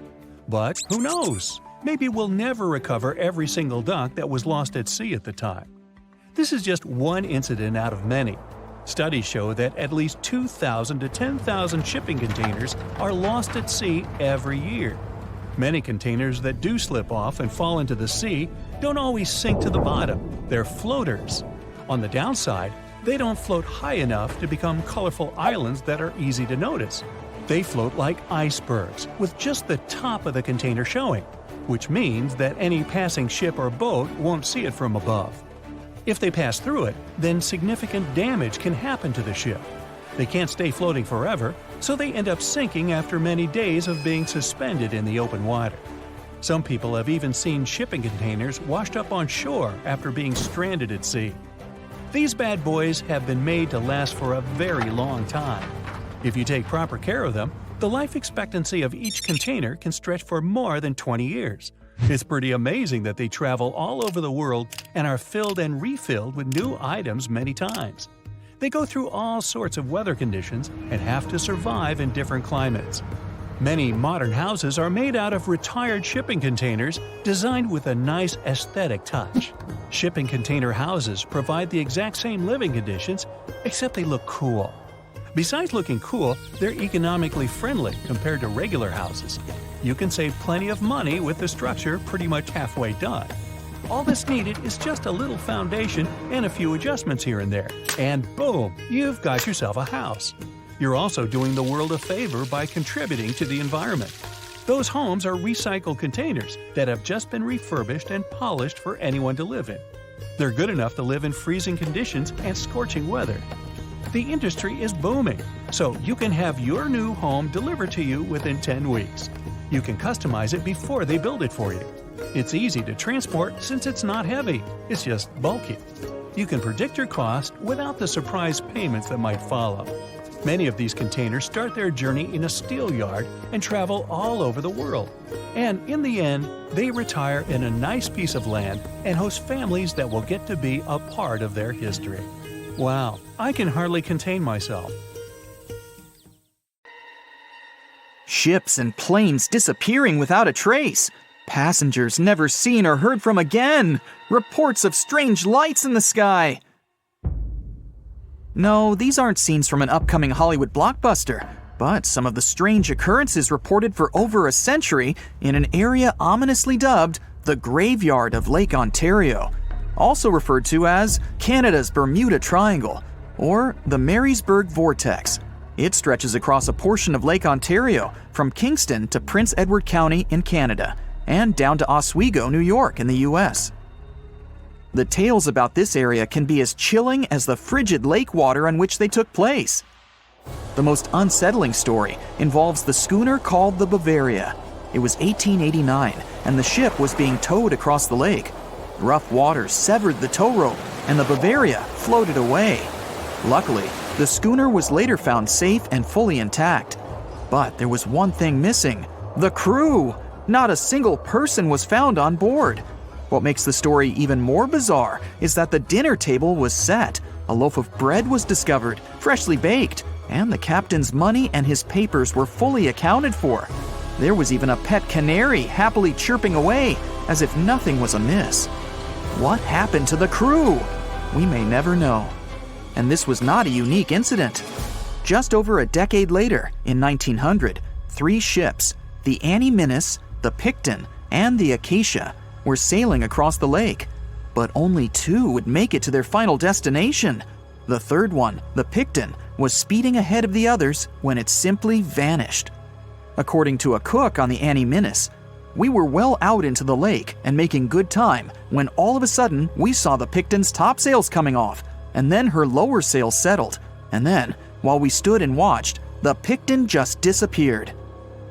But who knows? Maybe we'll never recover every single duck that was lost at sea at the time. This is just one incident out of many. Studies show that at least 2,000 to 10,000 shipping containers are lost at sea every year. Many containers that do slip off and fall into the sea don't always sink to the bottom. They're floaters. On the downside, they don't float high enough to become colorful islands that are easy to notice. They float like icebergs, with just the top of the container showing, which means that any passing ship or boat won't see it from above. If they pass through it, then significant damage can happen to the ship. They can't stay floating forever, so they end up sinking after many days of being suspended in the open water. Some people have even seen shipping containers washed up on shore after being stranded at sea. These bad boys have been made to last for a very long time. If you take proper care of them, the life expectancy of each container can stretch for more than 20 years. It's pretty amazing that they travel all over the world and are filled and refilled with new items many times. They go through all sorts of weather conditions and have to survive in different climates. Many modern houses are made out of retired shipping containers designed with a nice aesthetic touch. Shipping container houses provide the exact same living conditions, except they look cool. Besides looking cool, they're economically friendly compared to regular houses. You can save plenty of money with the structure pretty much halfway done. All that's needed is just a little foundation and a few adjustments here and there, and boom, you've got yourself a house. You're also doing the world a favor by contributing to the environment. Those homes are recycled containers that have just been refurbished and polished for anyone to live in. They're good enough to live in freezing conditions and scorching weather. The industry is booming, so you can have your new home delivered to you within 10 weeks. You can customize it before they build it for you. It's easy to transport since it's not heavy, it's just bulky. You can predict your cost without the surprise payments that might follow. Many of these containers start their journey in a steel yard and travel all over the world. And in the end, they retire in a nice piece of land and host families that will get to be a part of their history. Wow, I can hardly contain myself. Ships and planes disappearing without a trace. Passengers never seen or heard from again. Reports of strange lights in the sky. No, these aren't scenes from an upcoming Hollywood blockbuster, but some of the strange occurrences reported for over a century in an area ominously dubbed the Graveyard of Lake Ontario, also referred to as Canada's Bermuda Triangle, or the Marysburg Vortex. It stretches across a portion of Lake Ontario from Kingston to Prince Edward County in Canada, and down to Oswego, New York in the US. The tales about this area can be as chilling as the frigid lake water on which they took place. The most unsettling story involves the schooner called the Bavaria. It was 1889, and the ship was being towed across the lake. Rough waters severed the tow rope, and the Bavaria floated away. Luckily, the schooner was later found safe and fully intact. But there was one thing missing: the crew! Not a single person was found on board. What makes the story even more bizarre is that the dinner table was set, a loaf of bread was discovered, freshly baked, and the captain's money and his papers were fully accounted for. There was even a pet canary happily chirping away as if nothing was amiss. What happened to the crew? We may never know. And this was not a unique incident. Just over a decade later, in 1900, 3 ships, the Annie Minnis, the Picton, and the Acacia, were sailing across the lake, but only 2 would make it to their final destination. The third one, the Picton, was speeding ahead of the others when it simply vanished. According to a cook on the Annie Minnis, "We were well out into the lake and making good time when all of a sudden we saw the Picton's topsails coming off, and then her lower sails settled, and then, while we stood and watched, the Picton just disappeared."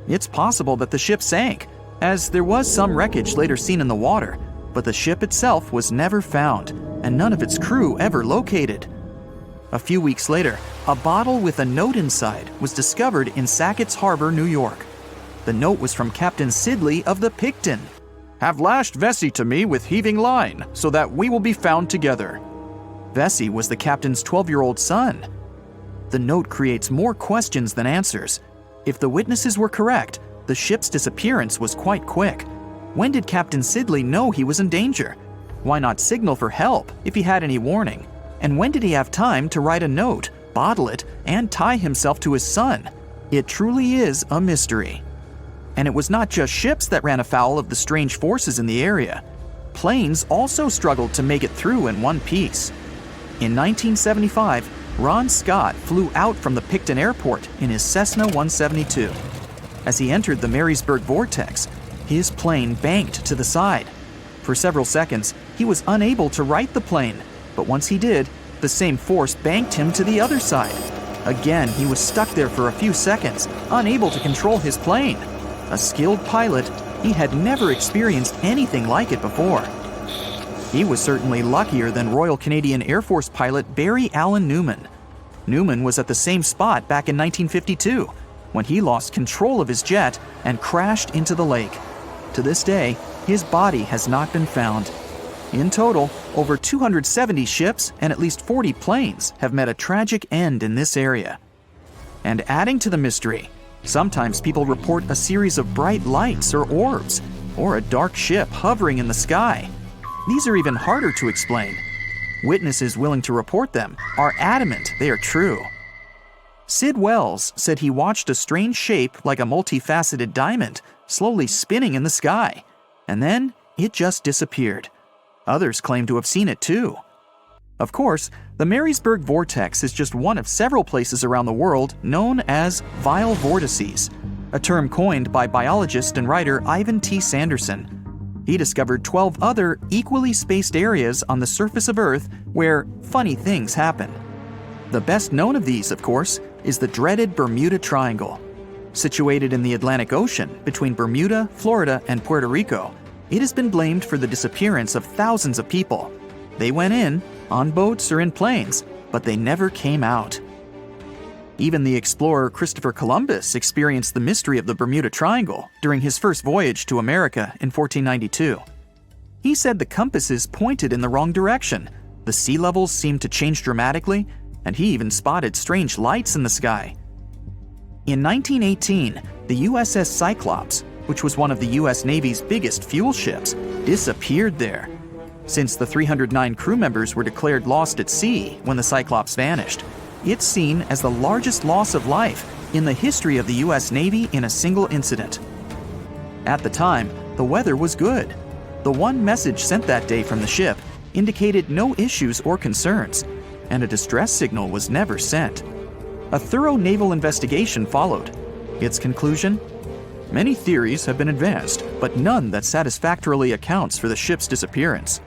It's possible that the ship sank, as there was some wreckage later seen in the water, but the ship itself was never found, and none of its crew ever located. A few weeks later, a bottle with a note inside was discovered in Sackett's Harbor, New York. The note was from Captain Sidley of the Picton. "Have lashed Vesey to me with heaving line, so that we will be found together." Vesey was the captain's 12-year-old son. The note creates more questions than answers. If the witnesses were correct, the ship's disappearance was quite quick. When did Captain Sidley know he was in danger? Why not signal for help if he had any warning? And when did he have time to write a note, bottle it, and tie himself to his son? It truly is a mystery. And it was not just ships that ran afoul of the strange forces in the area. Planes also struggled to make it through in one piece. In 1975, Ron Scott flew out from the Picton Airport in his Cessna 172. As he entered the Marysburg Vortex, his plane banked to the side. For several seconds, he was unable to right the plane, but once he did, the same force banked him to the other side. Again, he was stuck there for a few seconds, unable to control his plane. A skilled pilot, he had never experienced anything like it before. He was certainly luckier than Royal Canadian Air Force pilot Barry Allen Newman. Newman was at the same spot back in 1952, when he lost control of his jet and crashed into the lake. To this day, his body has not been found. In total, over 270 ships and at least 40 planes have met a tragic end in this area. And adding to the mystery, sometimes people report a series of bright lights or orbs, or a dark ship hovering in the sky. These are even harder to explain. Witnesses willing to report them are adamant they are true. Sid Wells said he watched a strange shape like a multifaceted diamond slowly spinning in the sky, and then it just disappeared. Others claim to have seen it too. Of course, the Marysburg Vortex is just one of several places around the world known as vile vortices, a term coined by biologist and writer Ivan T. Sanderson. He discovered 12 other equally spaced areas on the surface of Earth where funny things happen. The best known of these, of course, is the dreaded Bermuda Triangle. Situated in the Atlantic Ocean between Bermuda, Florida, and Puerto Rico, it has been blamed for the disappearance of thousands of people. They went in, on boats or in planes, but they never came out. Even the explorer Christopher Columbus experienced the mystery of the Bermuda Triangle during his first voyage to America in 1492. He said the compasses pointed in the wrong direction, the sea levels seemed to change dramatically, and he even spotted strange lights in the sky. In 1918, the USS Cyclops, which was one of the US Navy's biggest fuel ships, disappeared there. Since the 309 crew members were declared lost at sea when the Cyclops vanished, it's seen as the largest loss of life in the history of the US Navy in a single incident. At the time, the weather was good. The one message sent that day from the ship indicated no issues or concerns, and a distress signal was never sent. A thorough naval investigation followed. Its conclusion? Many theories have been advanced, but none that satisfactorily accounts for the ship's disappearance.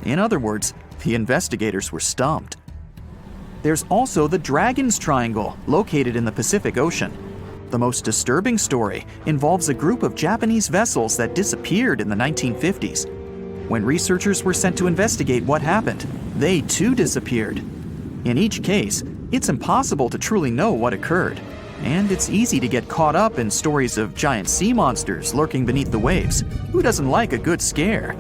In other words, the investigators were stumped. There's also the Dragon's Triangle, located in the Pacific Ocean. The most disturbing story involves a group of Japanese vessels that disappeared in the 1950s. When researchers were sent to investigate what happened, they too disappeared. In each case, it's impossible to truly know what occurred, and it's easy to get caught up in stories of giant sea monsters lurking beneath the waves. Who doesn't like a good scare?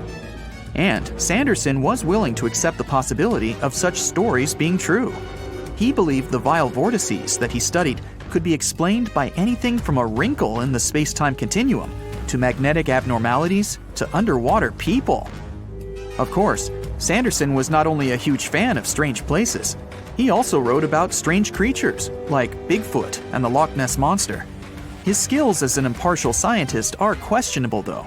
And Sanderson was willing to accept the possibility of such stories being true. He believed the vile vortices that he studied could be explained by anything from a wrinkle in the space-time continuum to magnetic abnormalities to underwater people. Of course, Sanderson was not only a huge fan of strange places, he also wrote about strange creatures like Bigfoot and the Loch Ness Monster. His skills as an impartial scientist are questionable, though.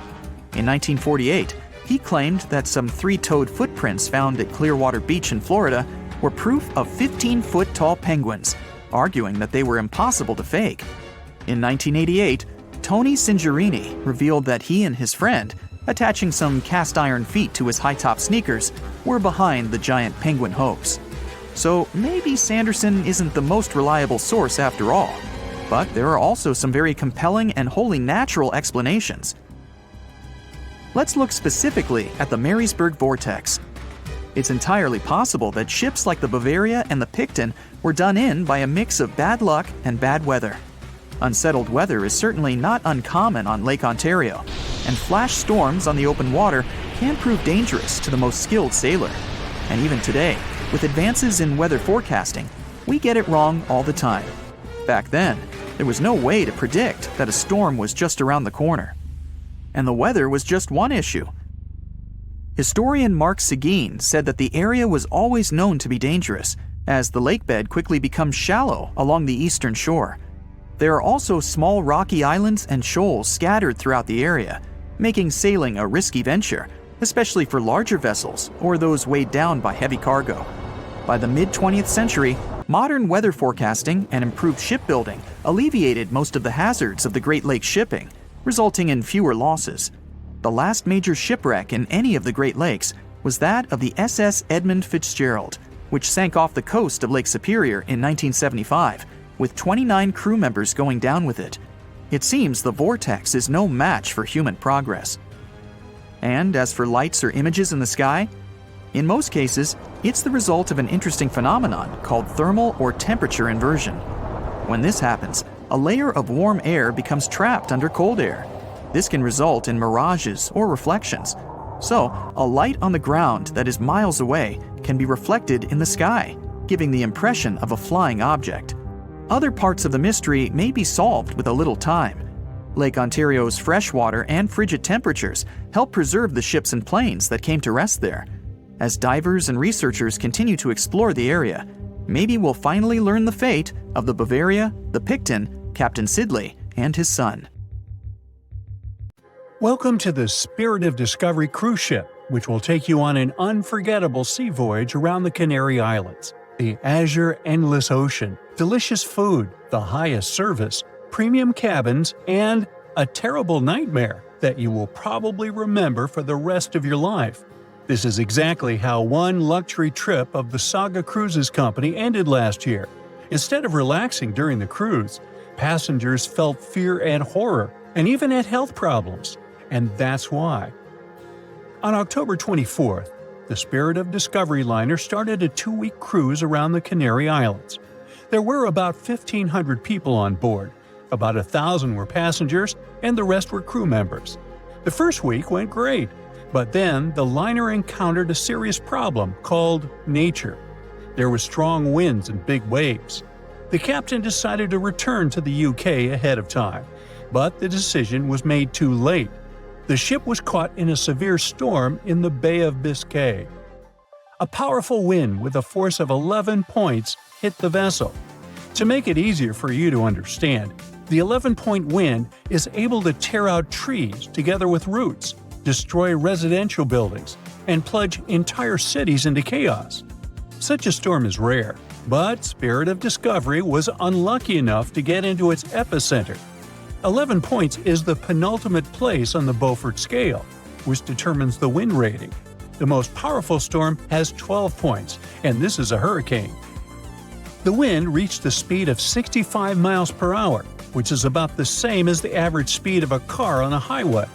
In 1948, he claimed that some 3-toed footprints found at Clearwater Beach in Florida were proof of 15-foot-tall penguins, arguing that they were impossible to fake. In 1988, Tony Singerini revealed that he and his friend, attaching some cast-iron feet to his high-top sneakers, were behind the giant penguin hoax. So maybe Sanderson isn't the most reliable source after all, but there are also some very compelling and wholly natural explanations. Let's look specifically at the Marysburg Vortex. It's entirely possible that ships like the Bavaria and the Picton were done in by a mix of bad luck and bad weather. Unsettled weather is certainly not uncommon on Lake Ontario, and flash storms on the open water can prove dangerous to the most skilled sailor. And even today, with advances in weather forecasting, we get it wrong all the time. Back then, there was no way to predict that a storm was just around the corner. And the weather was just one issue. Historian Mark Seguin said that the area was always known to be dangerous, as the lakebed quickly becomes shallow along the eastern shore. There are also small rocky islands and shoals scattered throughout the area, making sailing a risky venture, especially for larger vessels or those weighed down by heavy cargo. By the mid-20th century, modern weather forecasting and improved shipbuilding alleviated most of the hazards of the Great Lakes shipping, resulting in fewer losses. The last major shipwreck in any of the Great Lakes was that of the SS Edmund Fitzgerald, which sank off the coast of Lake Superior in 1975, with 29 crew members going down with it. It seems the vortex is no match for human progress. And as for lights or images in the sky, in most cases, it's the result of an interesting phenomenon called thermal or temperature inversion. When this happens, a layer of warm air becomes trapped under cold air. This can result in mirages or reflections. So, a light on the ground that is miles away can be reflected in the sky, giving the impression of a flying object. Other parts of the mystery may be solved with a little time. Lake Ontario's freshwater and frigid temperatures help preserve the ships and planes that came to rest there. As divers and researchers continue to explore the area, maybe we'll finally learn the fate of the Bavaria, the Picton, Captain Sidley, and his son. Welcome to the Spirit of Discovery cruise ship, which will take you on an unforgettable sea voyage around the Canary Islands. The azure endless ocean, delicious food, the highest service, premium cabins, and a terrible nightmare that you will probably remember for the rest of your life. This is exactly how one luxury trip of the Saga Cruises Company ended last year. Instead of relaxing during the cruise, passengers felt fear and horror, and even had health problems. And that's why. On October 24th, the Spirit of Discovery liner started a 2-week cruise around the Canary Islands. There were about 1,500 people on board. About 1,000 were passengers, and the rest were crew members. The first week went great, but then the liner encountered a serious problem called nature. There were strong winds and big waves. The captain decided to return to the UK ahead of time, but the decision was made too late. The ship was caught in a severe storm in the Bay of Biscay. A powerful wind with a force of 11 points hit the vessel. To make it easier for you to understand, the 11-point wind is able to tear out trees together with roots, destroy residential buildings, and plunge entire cities into chaos. Such a storm is rare, but Spirit of Discovery was unlucky enough to get into its epicenter. 11 points is the penultimate place on the Beaufort scale, which determines the wind rating. The most powerful storm has 12 points, and this is a hurricane. The wind reached a speed of 65 miles per hour, which is about the same as the average speed of a car on a highway.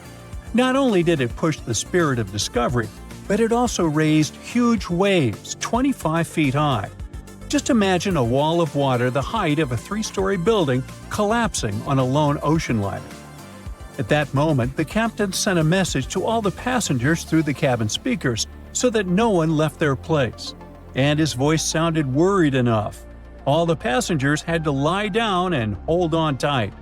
Not only did it push the Spirit of Discovery, but it also raised huge waves 25 feet high. Just imagine a wall of water the height of a 3-story building collapsing on a lone ocean liner. At that moment, the captain sent a message to all the passengers through the cabin speakers so that no one left their place. And his voice sounded worried enough. All the passengers had to lie down and hold on tight.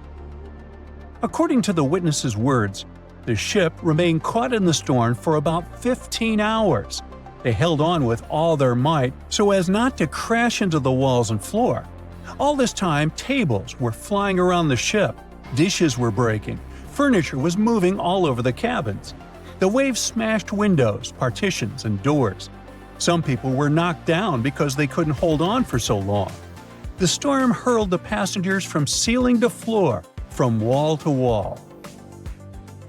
According to the witnesses' words, the ship remained caught in the storm for about 15 hours. They held on with all their might so as not to crash into the walls and floor. All this time, tables were flying around the ship, dishes were breaking, furniture was moving all over the cabins. The waves smashed windows, partitions, and doors. Some people were knocked down because they couldn't hold on for so long. The storm hurled the passengers from ceiling to floor, from wall to wall.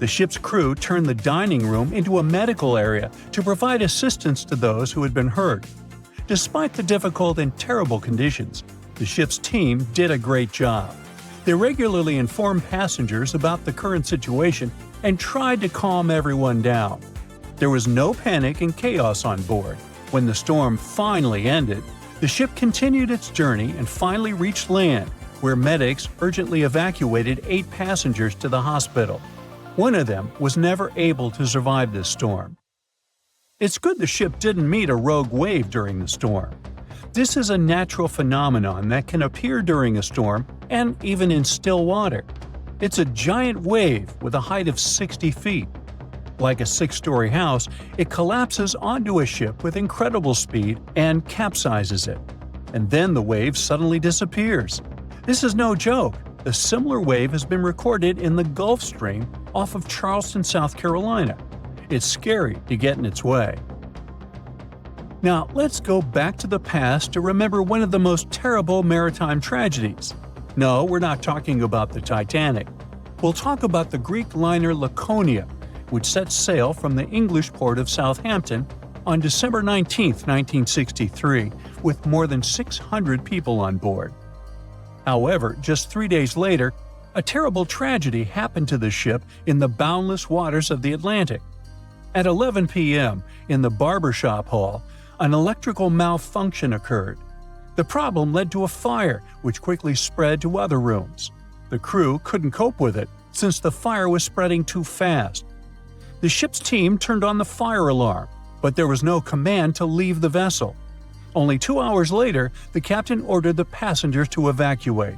The ship's crew turned the dining room into a medical area to provide assistance to those who had been hurt. Despite the difficult and terrible conditions, the ship's team did a great job. They regularly informed passengers about the current situation and tried to calm everyone down. There was no panic and chaos on board. When the storm finally ended, the ship continued its journey and finally reached land, where medics urgently evacuated 8 passengers to the hospital. One of them was never able to survive this storm. It's good the ship didn't meet a rogue wave during the storm. This is a natural phenomenon that can appear during a storm and even in still water. It's a giant wave with a height of 60 feet. Like a 6-story house, it collapses onto a ship with incredible speed and capsizes it. And then the wave suddenly disappears. This is no joke. A similar wave has been recorded in the Gulf Stream off of Charleston, South Carolina. It's scary to get in its way. Now, let's go back to the past to remember one of the most terrible maritime tragedies. No, we're not talking about the Titanic. We'll talk about the Greek liner Laconia, which set sail from the English port of Southampton on December 19, 1963, with more than 600 people on board. However, just 3 days later, a terrible tragedy happened to the ship in the boundless waters of the Atlantic. At 11 p.m., in the barbershop hall, an electrical malfunction occurred. The problem led to a fire, which quickly spread to other rooms. The crew couldn't cope with it, since the fire was spreading too fast. The ship's team turned on the fire alarm, but there was no command to leave the vessel. Only 2 hours later, the captain ordered the passengers to evacuate.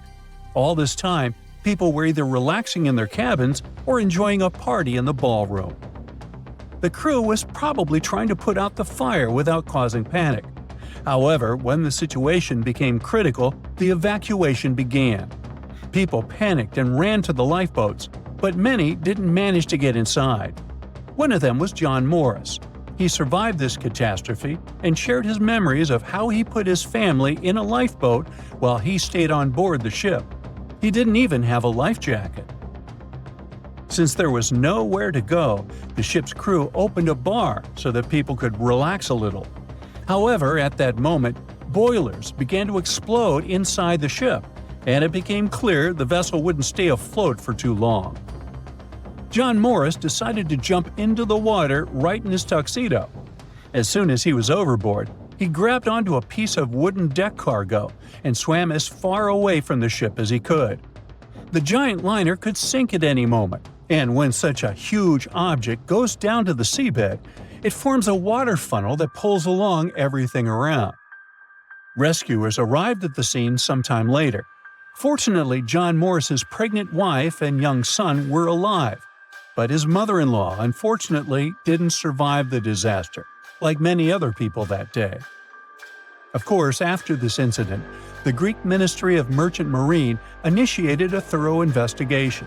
All this time, people were either relaxing in their cabins or enjoying a party in the ballroom. The crew was probably trying to put out the fire without causing panic. However, when the situation became critical, the evacuation began. People panicked and ran to the lifeboats, but many didn't manage to get inside. One of them was John Morris. He survived this catastrophe and shared his memories of how he put his family in a lifeboat while he stayed on board the ship. He didn't even have a life jacket. Since there was nowhere to go, the ship's crew opened a bar so that people could relax a little. However, at that moment, boilers began to explode inside the ship, and it became clear the vessel wouldn't stay afloat for too long. John Morris decided to jump into the water right in his tuxedo. As soon as he was overboard, he grabbed onto a piece of wooden deck cargo and swam as far away from the ship as he could. The giant liner could sink at any moment, and when such a huge object goes down to the seabed, it forms a water funnel that pulls along everything around. Rescuers arrived at the scene sometime later. Fortunately, John Morris's pregnant wife and young son were alive, but his mother-in-law unfortunately didn't survive the disaster, like many other people that day. Of course, after this incident, the Greek Ministry of Merchant Marine initiated a thorough investigation.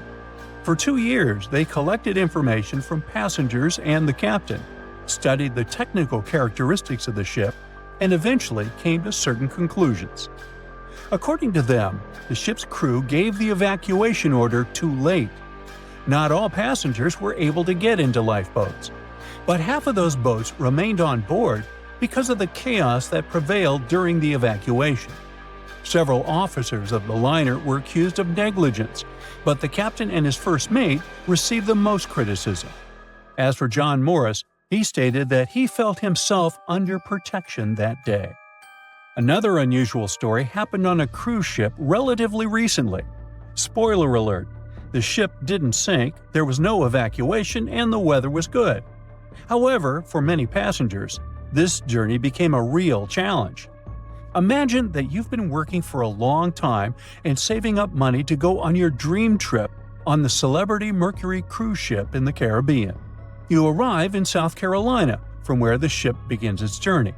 For 2 years, they collected information from passengers and the captain, studied the technical characteristics of the ship, and eventually came to certain conclusions. According to them, the ship's crew gave the evacuation order too late. Not all passengers were able to get into lifeboats, but half of those boats remained on board because of the chaos that prevailed during the evacuation. Several officers of the liner were accused of negligence, but the captain and his first mate received the most criticism. As for John Morris, he stated that he felt himself under protection that day. Another unusual story happened on a cruise ship relatively recently. Spoiler alert, the ship didn't sink, there was no evacuation, and the weather was good. However, for many passengers, this journey became a real challenge. Imagine that you've been working for a long time and saving up money to go on your dream trip on the Celebrity Mercury cruise ship in the Caribbean. You arrive in South Carolina, from where the ship begins its journey.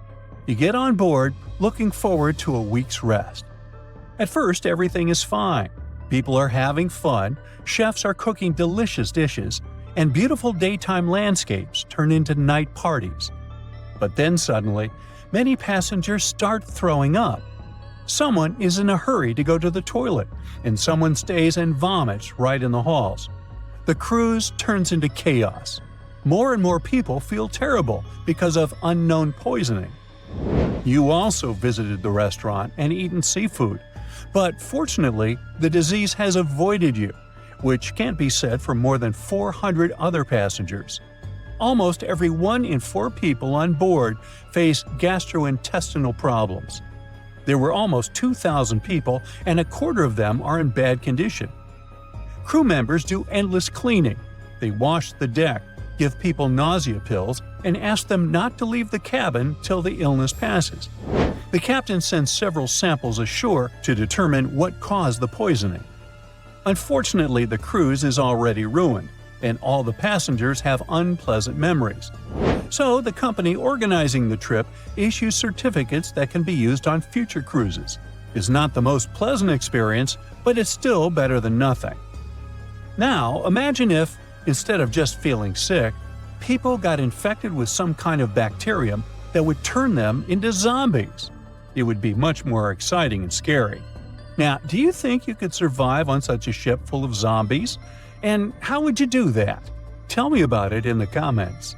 You get on board, looking forward to a week's rest. At first, everything is fine. People are having fun, chefs are cooking delicious dishes, and beautiful daytime landscapes turn into night parties. But then suddenly, many passengers start throwing up. Someone is in a hurry to go to the toilet, and someone stays and vomits right in the halls. The cruise turns into chaos. More and more people feel terrible because of unknown poisoning. You also visited the restaurant and eaten seafood, but fortunately, the disease has avoided you, which can't be said for more than 400 other passengers. Almost every 1 in 4 people on board face gastrointestinal problems. There were almost 2,000 people, and a quarter of them are in bad condition. Crew members do endless cleaning. They wash the deck, give people nausea pills, and ask them not to leave the cabin till the illness passes. The captain sends several samples ashore to determine what caused the poisoning. Unfortunately, the cruise is already ruined, and all the passengers have unpleasant memories. So the company organizing the trip issues certificates that can be used on future cruises. It's not the most pleasant experience, but it's still better than nothing. Now, imagine if, instead of just feeling sick, people got infected with some kind of bacterium that would turn them into zombies. It would be much more exciting and scary. Now, do you think you could survive on such a ship full of zombies? And how would you do that? Tell me about it in the comments.